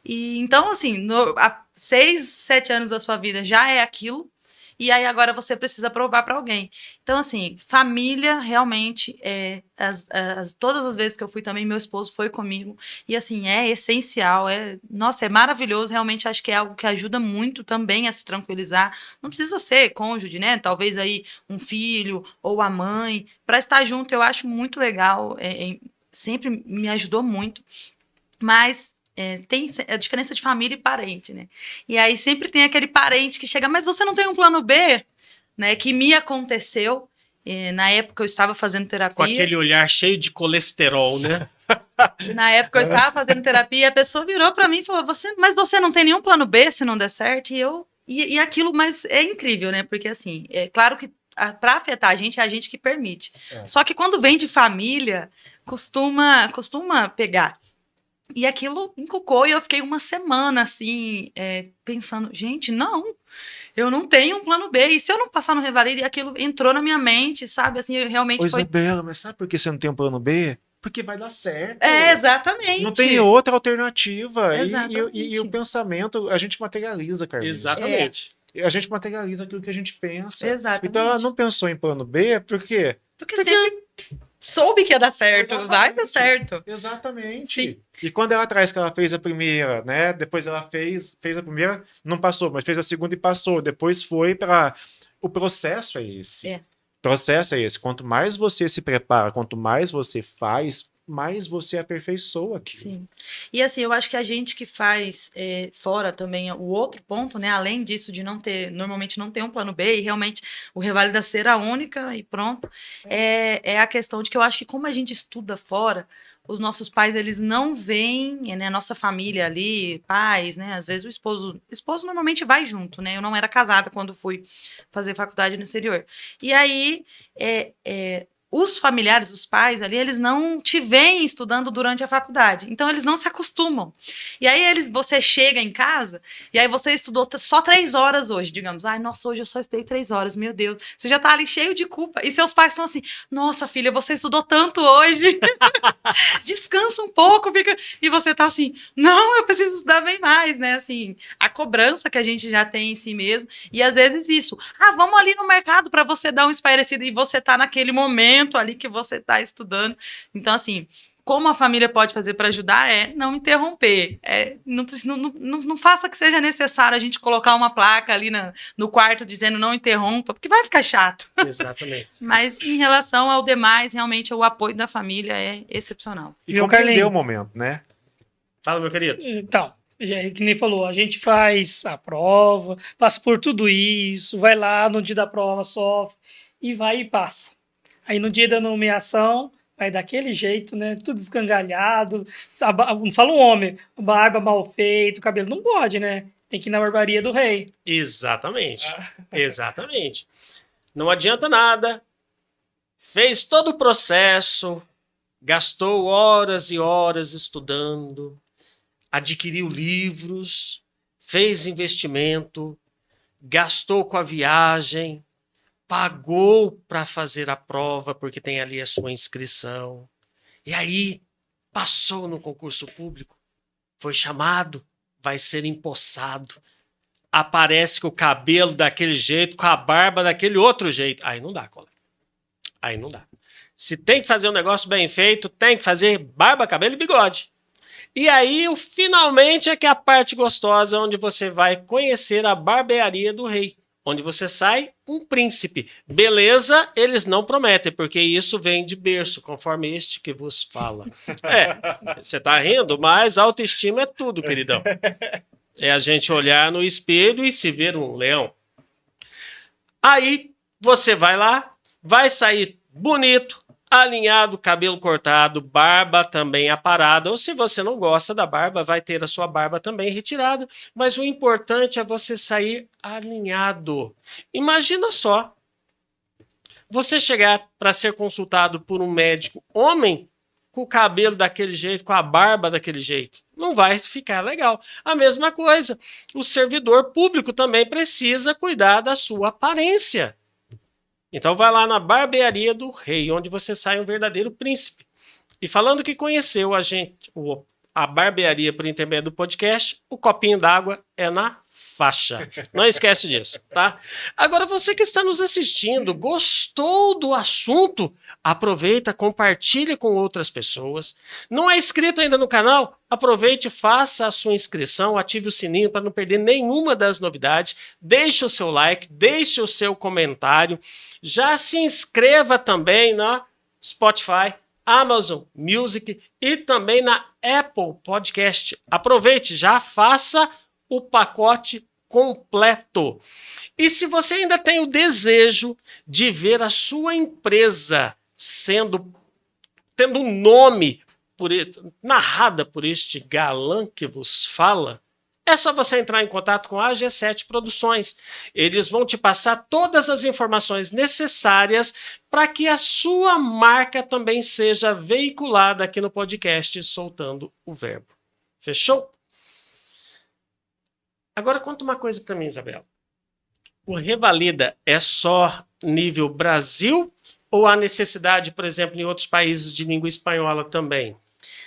E então, assim, há 6, 7 anos da sua vida já é aquilo, e aí agora você precisa provar para alguém. Então, assim, família realmente todas as vezes que eu fui também, meu esposo foi comigo. E assim, é essencial, nossa, é maravilhoso, realmente acho que é algo que ajuda muito também a se tranquilizar. Não precisa ser cônjuge, né? Talvez aí um filho ou a mãe, para estar junto, eu acho muito legal, sempre me ajudou muito. Mas tem a diferença de família e parente, né? E aí sempre tem aquele parente que chega, mas você não tem um plano B? Né? Que me aconteceu. Na época eu estava fazendo terapia. Com aquele olhar cheio de colesterol, né? Na época eu estava fazendo terapia e a pessoa virou para mim e falou: mas você não tem nenhum plano B se não der certo? E aquilo, mas é incrível, né? Porque assim, é claro que para afetar a gente é a gente que permite. Só que quando vem de família, costuma pegar. E aquilo encucou e eu fiquei uma semana assim, pensando, gente, não, eu não tenho um plano B. E se eu não passar no Revalida? E aquilo entrou na minha mente, sabe? Assim, realmente foi. Isabela, mas sabe por que você não tem um plano B? Porque vai dar certo. Exatamente. Não tem outra alternativa. Exatamente. E o pensamento, a gente materializa, Carlinhos. Exatamente. A gente materializa aquilo que a gente pensa. Exatamente. Então ela não pensou em plano B, por quê? Porque sempre soube que ia dar certo. Exatamente. Vai dar certo. Exatamente. Sim. E quando ela traz que ela fez a primeira, né? Depois ela fez a primeira, não passou, mas fez a segunda e passou. Depois foi para. O processo é esse. O processo é esse. Quanto mais você se prepara, quanto mais você faz, mais você aperfeiçoa aquilo. Sim. E assim, eu acho que a gente que faz fora também, o outro ponto, né? Além disso de normalmente não ter um plano B, e realmente o Revalida ser a única e pronto, é a questão de que eu acho que como a gente estuda fora, os nossos pais, eles não veem, né, a nossa família ali, pais, né, às vezes o esposo normalmente vai junto, né, eu não era casada quando fui fazer faculdade no exterior, e aí, os familiares, os pais ali, eles não te veem estudando durante a faculdade. Então, eles não se acostumam. E aí, você chega em casa, e aí você estudou só 3 horas hoje, digamos. Ai, nossa, hoje eu só estudei 3 horas, meu Deus. Você já tá ali cheio de culpa. E seus pais são assim, nossa, filha, você estudou tanto hoje. Descansa um pouco. E você tá assim, não, eu preciso estudar bem mais, né? Assim, a cobrança que a gente já tem em si mesmo. E às vezes isso. Vamos ali no mercado para você dar um espairecida e você tá naquele momento ali que você está estudando. Então, assim, como a família pode fazer para ajudar não interromper. Não faça que seja necessário a gente colocar uma placa ali no quarto dizendo não interrompa, porque vai ficar chato. Exatamente. Mas em relação ao demais, realmente o apoio da família é excepcional. E compreender o momento, né? Fala, meu querido. Então, que nem falou, a gente faz a prova, passa por tudo isso, vai lá no dia da prova, sofre, e vai e passa. Aí no dia da nomeação, vai daquele jeito, né? Tudo escangalhado. Fala um homem, barba mal feita, cabelo. Não pode, né? Tem que ir na barbaria do rei. Exatamente. Exatamente. Não adianta nada. Fez todo o processo, gastou horas e horas estudando, adquiriu livros, fez investimento, gastou com a viagem, pagou para fazer a prova, porque tem ali a sua inscrição. E aí, passou no concurso público, foi chamado, vai ser empossado. Aparece com o cabelo daquele jeito, com a barba daquele outro jeito. Aí não dá, colega. Aí não dá. Se tem que fazer um negócio bem feito, tem que fazer barba, cabelo e bigode. E aí, finalmente, é que é a parte gostosa, onde você vai conhecer a barbearia do rei. Onde você sai um príncipe. Beleza, eles não prometem, porque isso vem de berço, conforme este que vos fala. Você tá rindo, mas autoestima é tudo, queridão. É a gente olhar no espelho e se ver um leão. Aí você vai lá, vai sair bonito, alinhado, cabelo cortado, barba também aparada. Ou se você não gosta da barba, vai ter a sua barba também retirada. Mas o importante é você sair alinhado. Imagina só, você chegar para ser consultado por um médico homem com o cabelo daquele jeito, com a barba daquele jeito. Não vai ficar legal. A mesma coisa, o servidor público também precisa cuidar da sua aparência. Então vai lá na barbearia do rei, onde você sai um verdadeiro príncipe. E falando que conheceu a barbearia por intermédio do podcast, o copinho d'água é na faixa. Não esquece disso, tá? Agora, você que está nos assistindo, gostou do assunto? Aproveita, compartilhe com outras pessoas. Não é inscrito ainda no canal? Aproveite, faça a sua inscrição, ative o sininho para não perder nenhuma das novidades. Deixe o seu like, deixe o seu comentário. Já se inscreva também na Spotify, Amazon Music e também na Apple Podcast. Aproveite, já faça o pacote completo. E se você ainda tem o desejo de ver a sua empresa tendo um nome narrada por este galã que vos fala, é só você entrar em contato com a G7 Produções. Eles vão te passar todas as informações necessárias para que a sua marca também seja veiculada aqui no podcast Soltando o Verbo. Fechou? Agora conta uma coisa para mim, Isabela. O Revalida é só nível Brasil ou há necessidade, por exemplo, em outros países de língua espanhola também?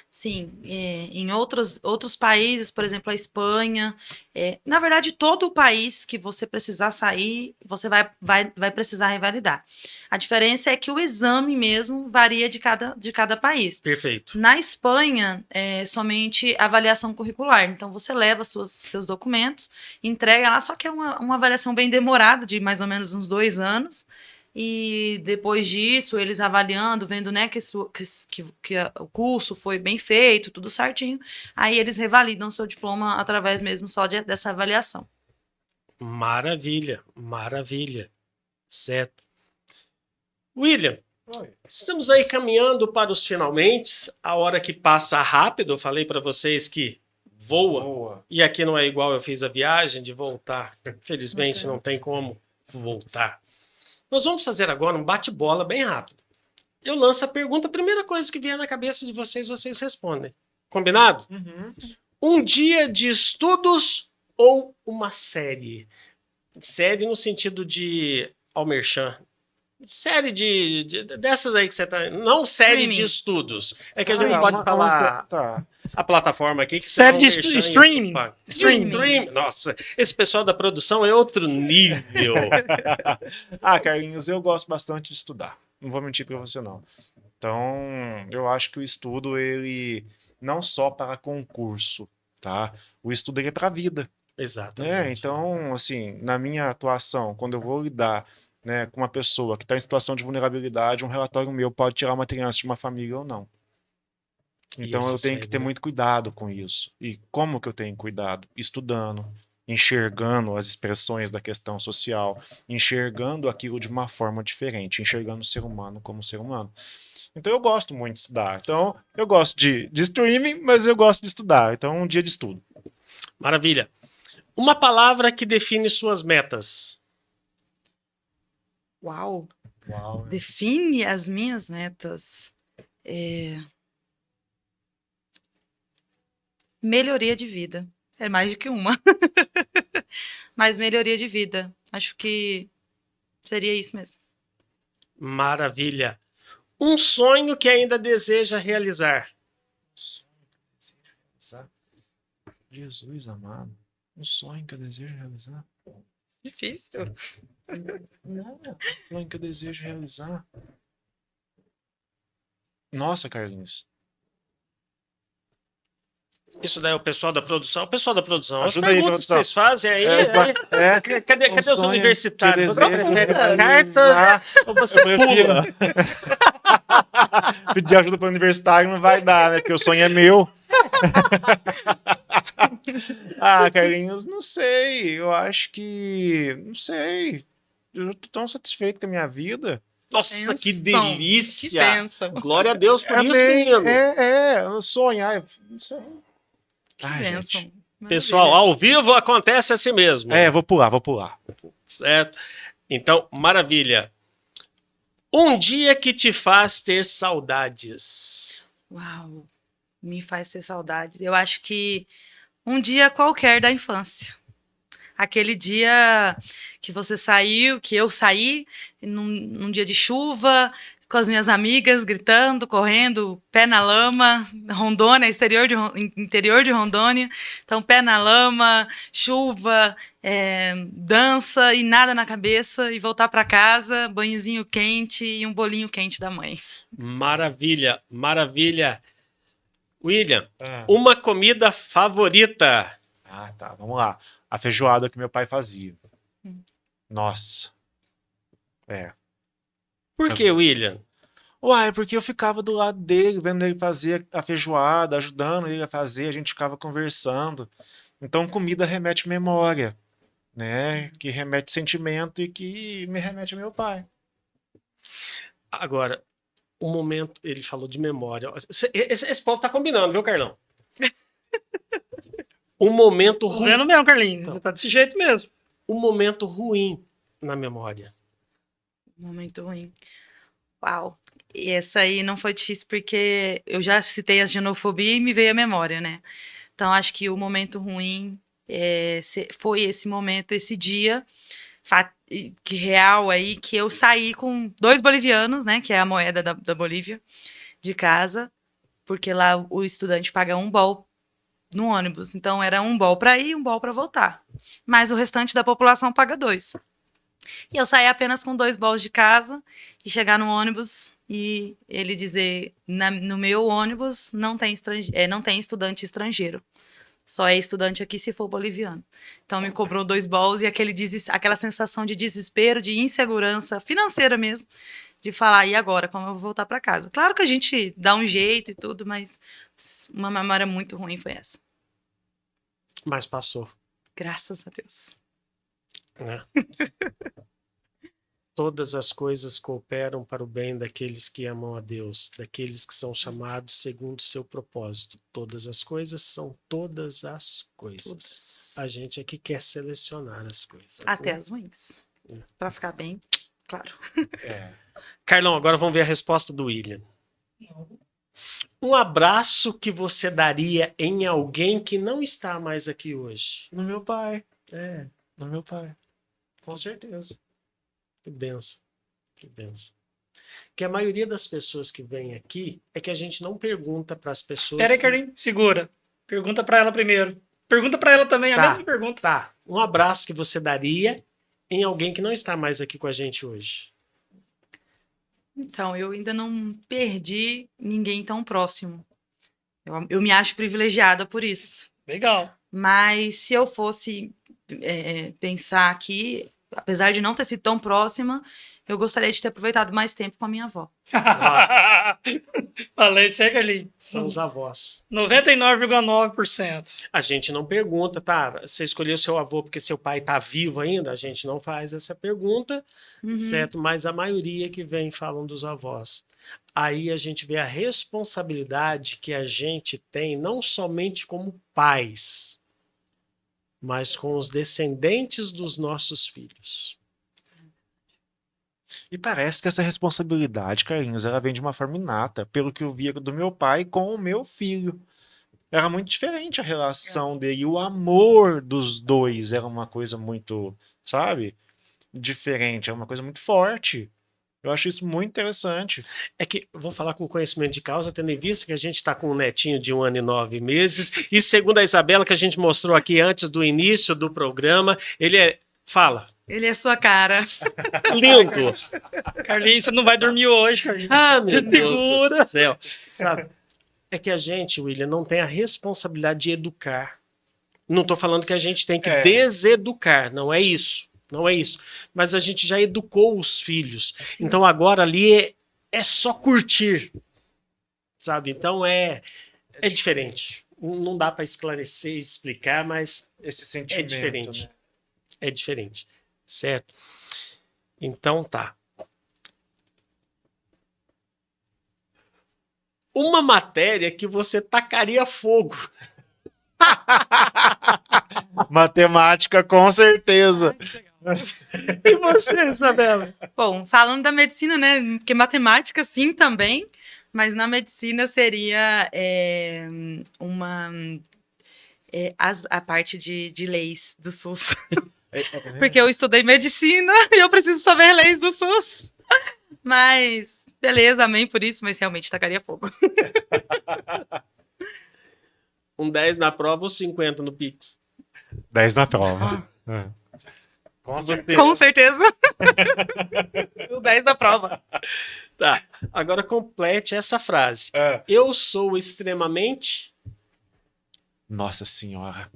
Sim, em outros países, por exemplo, a Espanha, na verdade, todo o país que você precisar sair, você vai precisar revalidar. A diferença é que o exame mesmo varia de cada país. Perfeito. Na Espanha, é somente avaliação curricular. Então, você leva seus documentos, entrega lá, só que é uma avaliação bem demorada, de mais ou menos uns 2 anos. E depois disso, eles avaliando, vendo, né, que o curso foi bem feito, tudo certinho, aí eles revalidam seu diploma através mesmo só dessa avaliação. Maravilha, maravilha. Certo. William, Oi. estamos aí caminhando para os finalmente, a hora que passa rápido. Eu falei para vocês que voa, Boa. e aqui não é igual, eu fiz a viagem de voltar. Felizmente não tem como voltar. Nós vamos fazer agora um bate-bola bem rápido. Eu lanço a pergunta, a primeira coisa que vier na cabeça de vocês, vocês respondem. Combinado? Uhum. Um dia de estudos ou uma série? Série no sentido de Almerchan. Série dessas aí que você tá... Não série Streaming. de estudos. É que a gente Streaming. não pode falar Tá. a plataforma aqui. Que Série de senão o merchan ia streaming. ocupar. Streaming. Streaming. Nossa, esse pessoal da produção é outro nível. Carlinhos, eu gosto bastante de estudar. Não vou mentir pra você, não. Então, eu acho que o estudo, ele não só para concurso, tá? O estudo ele é para a vida, né? Exatamente. Então, assim, na minha atuação, quando eu vou lidar, né, com uma pessoa que está em situação de vulnerabilidade, um relatório meu pode tirar uma criança de uma família ou não. Então, Isso eu tenho segue, que ter né? muito cuidado com isso. E como que eu tenho cuidado? Estudando, enxergando as expressões da questão social, enxergando aquilo de uma forma diferente, enxergando o ser humano como ser humano. Então eu gosto muito de estudar. Então eu gosto de streaming, mas eu gosto de estudar. Então um dia de estudo. Maravilha. Uma palavra que define suas metas. Uau! Uau. Define as minhas metas. Melhoria de vida. É mais do que uma. Mas melhoria de vida. Acho que Seria isso mesmo. Maravilha. Um sonho que ainda deseja realizar. Jesus amado. Um sonho que eu desejo realizar. Difícil. Não, um sonho que eu desejo realizar. Nossa, Carlinhos. Isso daí é o pessoal da produção. O pessoal da produção. As Ajuda aí, perguntas que produção. vocês fazem aí. Cadê um os sonho universitários? que eu Você desejo prefere realizar. cartas ou você pula? Pedir ajuda para o universitário não vai dar, né? Porque o sonho é meu. Ah, Carlinhos, não sei. Eu acho que. Não sei. Eu tô tão satisfeito com a minha vida. Nossa, que Bênção. delícia! Que bênção. Glória a Deus por isso, Amém. menino. Eu sonho. Não sei. Que Ai, bênção. gente. Pessoal, ao vivo acontece assim mesmo. Vou pular. Certo? Então, maravilha. Um dia que te faz ter saudades. Uau, me faz ter saudades. Eu acho que um dia qualquer da infância. Aquele dia que você saiu, que eu saí, num dia de chuva, com as minhas amigas, gritando, correndo, pé na lama, Rondônia, interior de Rondônia. Então, pé na lama, chuva, dança e nada na cabeça, e voltar para casa, banhozinho quente e um bolinho quente da mãe. Maravilha, maravilha. William, Ah. uma comida favorita. Ah, tá. Vamos lá. A feijoada que meu pai fazia. Nossa. Por que, William? Uai, porque eu ficava do lado dele, vendo ele fazer a feijoada, ajudando ele a fazer, a gente ficava conversando. Então, comida remete memória, né? Que remete sentimento e que me remete ao meu pai. Agora, um momento, ele falou de memória. Esse povo tá combinando, viu, Carlão? Um momento Tô ruim. vendo mesmo, Carlinhos. Então. Você tá desse jeito mesmo. Um momento ruim na memória. Momento ruim. Uau. E essa aí não foi difícil porque eu já citei a xenofobia e me veio a memória, né? Então acho que o momento ruim foi esse momento, esse dia que real aí, que eu saí com 2 bolivianos, né? Que é a moeda da Bolívia, de casa, porque lá o estudante paga 1 bol no ônibus. Então era 1 bol para ir, 1 bol para voltar. Mas o restante da população paga 2. E eu saí apenas com 2 bols de casa e chegar no ônibus e ele dizer: no meu ônibus não tem estudante estrangeiro. Só é estudante aqui se for boliviano. Então me cobrou 2 bols e aquela sensação de desespero, de insegurança financeira mesmo, de falar: e agora? Como eu vou voltar para casa? Claro que a gente dá um jeito e tudo, mas uma memória muito ruim foi essa. Mas passou. Graças a Deus. Né? Todas as coisas cooperam para o bem daqueles que amam a Deus, daqueles que são chamados segundo o seu propósito. Todas as coisas são todas as coisas. Todas. A gente é que quer selecionar as coisas. Até né? as ruins. Para ficar bem claro. Carlão, agora vamos ver a resposta do William. Um abraço que você daria em alguém que não está mais aqui hoje. No meu pai. No meu pai. Com certeza. Que benção. Que benção. Que a maioria das pessoas que vem aqui é que a gente não pergunta para as pessoas. Pera aí, Carlinhos. Segura. Pergunta pra ela primeiro. Pergunta pra ela também a mesma pergunta. Tá. Um abraço que você daria em alguém que não está mais aqui com a gente hoje. Então, eu ainda não perdi ninguém tão próximo. Eu me acho privilegiada por isso. Legal. Mas se eu fosse pensar aqui, apesar de não ter sido tão próxima, eu gostaria de ter aproveitado mais tempo com a minha avó. Falei isso aí, Carlinhos. São os avós. 99,9%. A gente não pergunta, tá? Você escolheu seu avô porque seu pai tá vivo ainda? A gente não faz essa pergunta, certo? Mas a maioria que vem falam dos avós. Aí a gente vê a responsabilidade que a gente tem, não somente como pais, mas com os descendentes dos nossos filhos. E parece que essa responsabilidade, Carlinhos, ela vem de uma forma inata, pelo que eu via do meu pai com o meu filho. Era muito diferente a relação dele, o amor dos dois era uma coisa muito, sabe? diferente, é uma coisa muito forte. Eu acho isso muito interessante. É que eu vou falar com conhecimento de causa, tendo em vista que a gente está com um netinho de 1 ano e 9 meses, e segundo a Isabela, que a gente mostrou aqui antes do início do programa, ele é. Fala. Ele é sua cara. Lindo. Carlinhos, você não vai dormir hoje, Carlinhos. Ah, meu Deus Segura. do céu. Sabe? É que a gente, William, não tem a responsabilidade de educar. Não estou falando que a gente tem que deseducar, não é isso. Não é isso. Mas a gente já educou os filhos. Então agora ali é só curtir. Sabe? Então é diferente. Não dá para esclarecer e explicar, mas Esse sentimento, é diferente. né? É diferente. Certo? Então tá. Uma matéria que você tacaria fogo. Matemática, com certeza. E você, Isabela? Bom, falando da medicina, né? Porque matemática sim também, mas na medicina seria a parte de leis do SUS. Porque eu estudei medicina e eu preciso saber leis do SUS. Mas, beleza, amém por isso, mas realmente tacaria fogo. Um 10 na prova ou 50 no Pix? 10 na prova. Com certeza. Com certeza. O 10 da prova. Tá. Agora complete essa frase. É. Eu sou extremamente... Nossa senhora.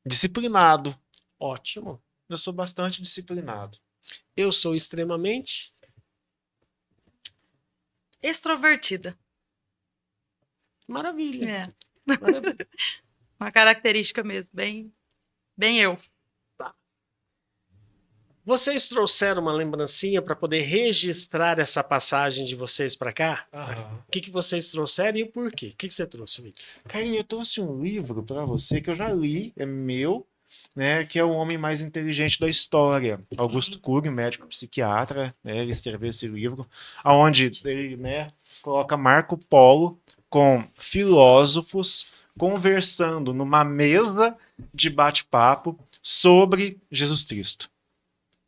Disciplinado. Ótimo. Eu sou bastante disciplinado. Eu sou extremamente... Extrovertida. Maravilha. É. Maravilha. Uma característica mesmo, bem eu. Vocês trouxeram uma lembrancinha para poder registrar essa passagem de vocês para cá? O que vocês trouxeram e por quê? O que você trouxe, William? Carlinhos, eu trouxe um livro para você que eu já li, é meu, né, que é O Homem Mais Inteligente da História. Augusto Cury, médico psiquiatra, né, ele escreveu esse livro, onde ele, né, coloca Marco Polo com filósofos conversando numa mesa de bate-papo sobre Jesus Cristo.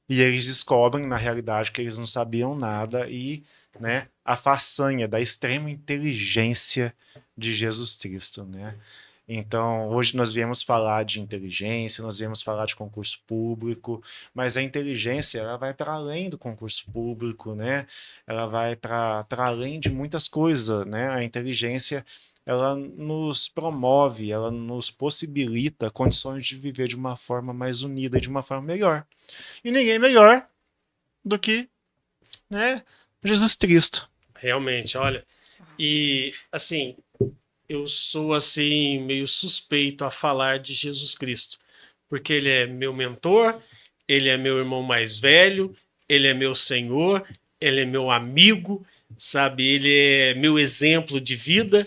E eles descobrem, na realidade, que eles não sabiam nada e, né, a façanha da extrema inteligência de Jesus Cristo, né? Então, hoje nós viemos falar de inteligência, nós viemos falar de concurso público, mas a inteligência, ela vai para além do concurso público, né? Ela vai para além de muitas coisas, né? A inteligência, ela nos promove, ela nos possibilita condições de viver de uma forma mais unida, de uma forma melhor. E ninguém melhor do que, né, Jesus Cristo. Realmente, olha. E, assim, eu sou, assim, meio suspeito a falar de Jesus Cristo. Porque ele é meu mentor, ele é meu irmão mais velho, ele é meu Senhor, ele é meu amigo, sabe? Ele é meu exemplo de vida.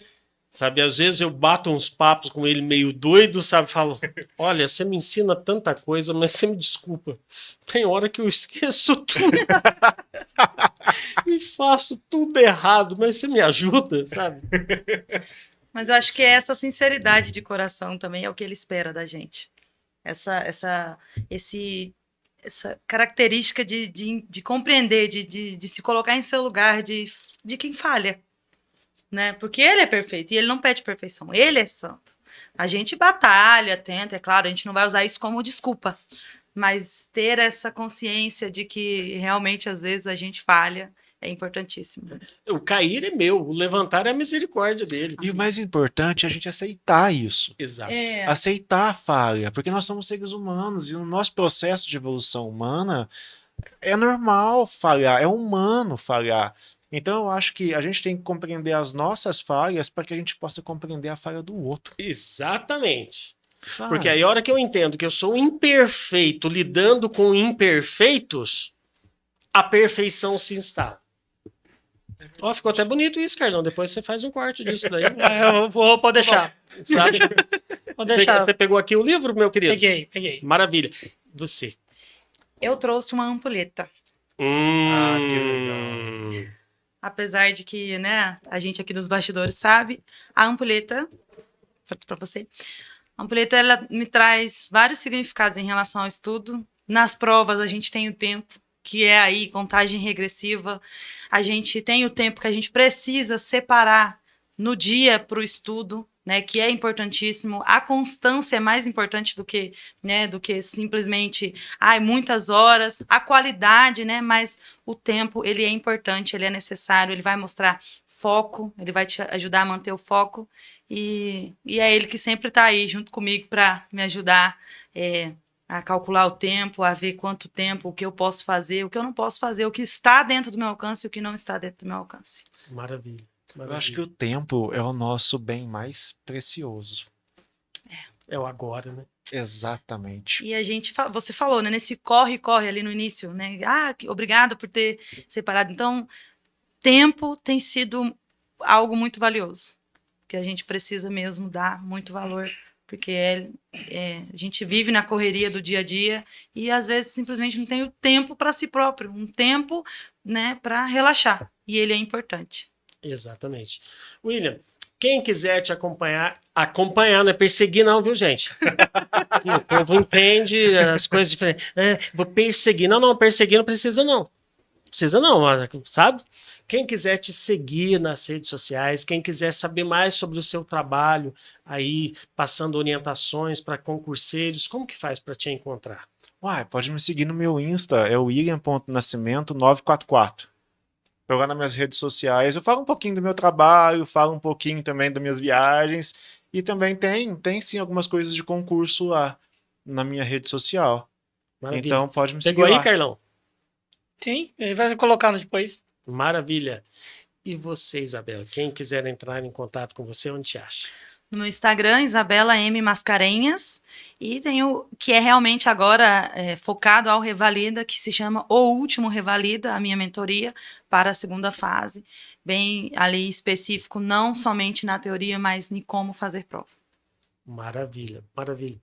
Sabe, às vezes eu bato uns papos com ele meio doido, sabe? Falo, olha, você me ensina tanta coisa, mas você me desculpa. Tem hora que eu esqueço tudo. E faço tudo errado, mas você me ajuda, sabe? Mas eu acho que essa sinceridade de coração também é o que ele espera da gente. Essa característica de compreender, de se colocar em seu lugar, de quem falha. Né? Porque ele é perfeito e ele não pede perfeição, ele é santo. A gente batalha, tenta, é claro, a gente não vai usar isso como desculpa, mas ter essa consciência de que realmente às vezes a gente falha é importantíssimo. O cair é meu, o levantar é a misericórdia dele. E o mais importante é a gente aceitar isso. Exato. Aceitar a falha, porque nós somos seres humanos e no nosso processo de evolução humana é normal falhar, é humano falhar. Então eu acho que a gente tem que compreender as nossas falhas para que a gente possa compreender a falha do outro. Exatamente. Sabe? Porque aí a hora que eu entendo que eu sou imperfeito lidando com imperfeitos, a perfeição se instala. Ó, ficou até bonito isso, Carlão. Depois você faz um corte disso daí. Pode deixar. Sabe? Pode deixar. Você pegou aqui o livro, meu querido? Peguei. Maravilha. Você. Eu trouxe uma ampulheta. Que legal. Apesar de que, né, a gente aqui nos bastidores sabe, a ampulheta, para você, a ampulheta ela me traz vários significados em relação ao estudo nas provas a gente tem o tempo, que é aí contagem regressiva, a gente tem o tempo que a gente precisa separar no dia para o estudo, né, que é importantíssimo. A constância é mais importante do que, né, do que simplesmente muitas horas. A qualidade, né, mas o tempo ele é importante, ele é necessário, ele vai mostrar foco, ele vai te ajudar a manter o foco e é ele que sempre está aí junto comigo para me ajudar a calcular o tempo, a ver quanto tempo, o que eu posso fazer, o que eu não posso fazer, o que está dentro do meu alcance e o que não está dentro do meu alcance. Maravilha. Eu acho que o tempo é o nosso bem mais precioso. É o agora, né? Exatamente. E a gente, você falou, né, nesse corre-corre ali no início, né? Obrigada por ter separado. Então, tempo tem sido algo muito valioso, que a gente precisa mesmo dar muito valor, porque a gente vive na correria do dia a dia e às vezes simplesmente não tem o tempo para si próprio, um tempo, né, para relaxar. E ele é importante. Exatamente. William, quem quiser te acompanhar não é perseguir não, viu, gente? O povo entende as coisas diferentes. Vou perseguir. Não, perseguir não precisa não. Precisa não, sabe? Quem quiser te seguir nas redes sociais, quem quiser saber mais sobre o seu trabalho, aí passando orientações para concurseiros, como que faz para te encontrar? Pode me seguir no meu Insta, é o william.nascimento944. Lá nas minhas redes sociais, eu falo um pouquinho do meu trabalho, falo um pouquinho também das minhas viagens, e também tem sim algumas coisas de concurso lá na minha rede social. Maravilha. Então pode me seguir lá. Pegou aí, Carlão? Sim, ele vai colocar no depois. Maravilha. E você, Isabela, quem quiser entrar em contato com você, onde te acha? No meu Instagram, Isabela M. Mascarenhas, e tem o que é realmente agora focado ao Revalida, que se chama O Último Revalida, a minha mentoria para a segunda fase, bem ali específico, não somente na teoria, mas em como fazer prova. Maravilha, maravilha.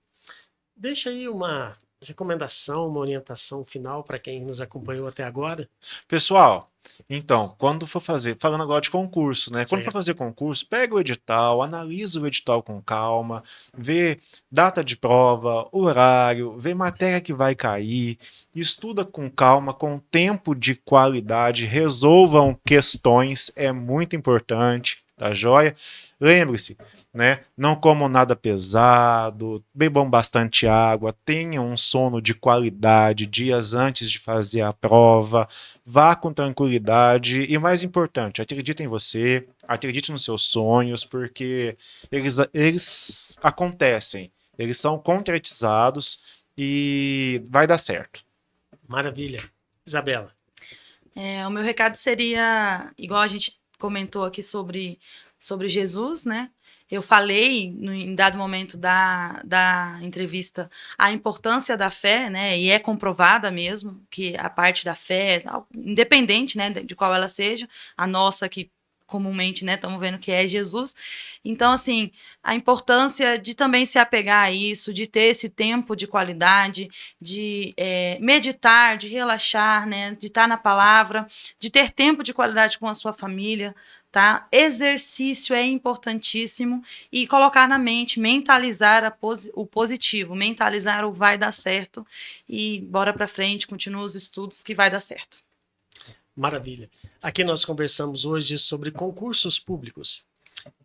Deixa aí uma recomendação, uma orientação final para quem nos acompanhou até agora. Pessoal, então, quando for fazer, falando agora de concurso, né? Certo. Quando for fazer concurso, pega o edital, analisa o edital com calma, vê data de prova, horário, vê matéria que vai cair, estuda com calma, com tempo de qualidade, resolvam questões, é muito importante, tá joia? Lembre-se, né? Não comam nada pesado, bebam bastante água, tenham um sono de qualidade dias antes de fazer a prova, vá com tranquilidade e, mais importante, acredite em você, acredite nos seus sonhos, porque eles acontecem, eles são concretizados e vai dar certo. Maravilha. Isabela. O meu recado seria, igual a gente comentou aqui sobre Jesus, né? Eu falei, em dado momento da entrevista, a importância da fé, né? E é comprovada mesmo que a parte da fé, independente, né, de qual ela seja, a nossa que comumente, né, estamos vendo que é Jesus. Então, assim, a importância de também se apegar a isso, de ter esse tempo de qualidade, de meditar, de relaxar, né, de estar na palavra, de ter tempo de qualidade com a sua família, tá? Exercício é importantíssimo e colocar na mente, mentalizar o positivo, mentalizar o vai dar certo e bora para frente, continua os estudos que vai dar certo. Maravilha. Aqui nós conversamos hoje sobre concursos públicos.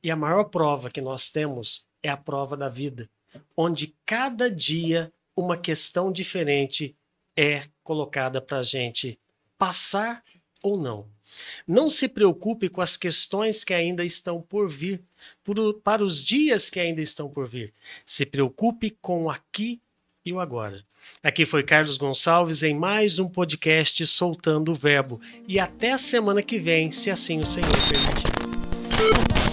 E a maior prova que nós temos é a prova da vida, onde cada dia uma questão diferente é colocada para a gente passar ou não. Não se preocupe com as questões que ainda estão por vir, para os dias que ainda estão por vir. Se preocupe com o aqui e o agora. Aqui foi Carlos Gonçalves em mais um podcast Soltando o Verbo. E até a semana que vem, se assim o Senhor permitir.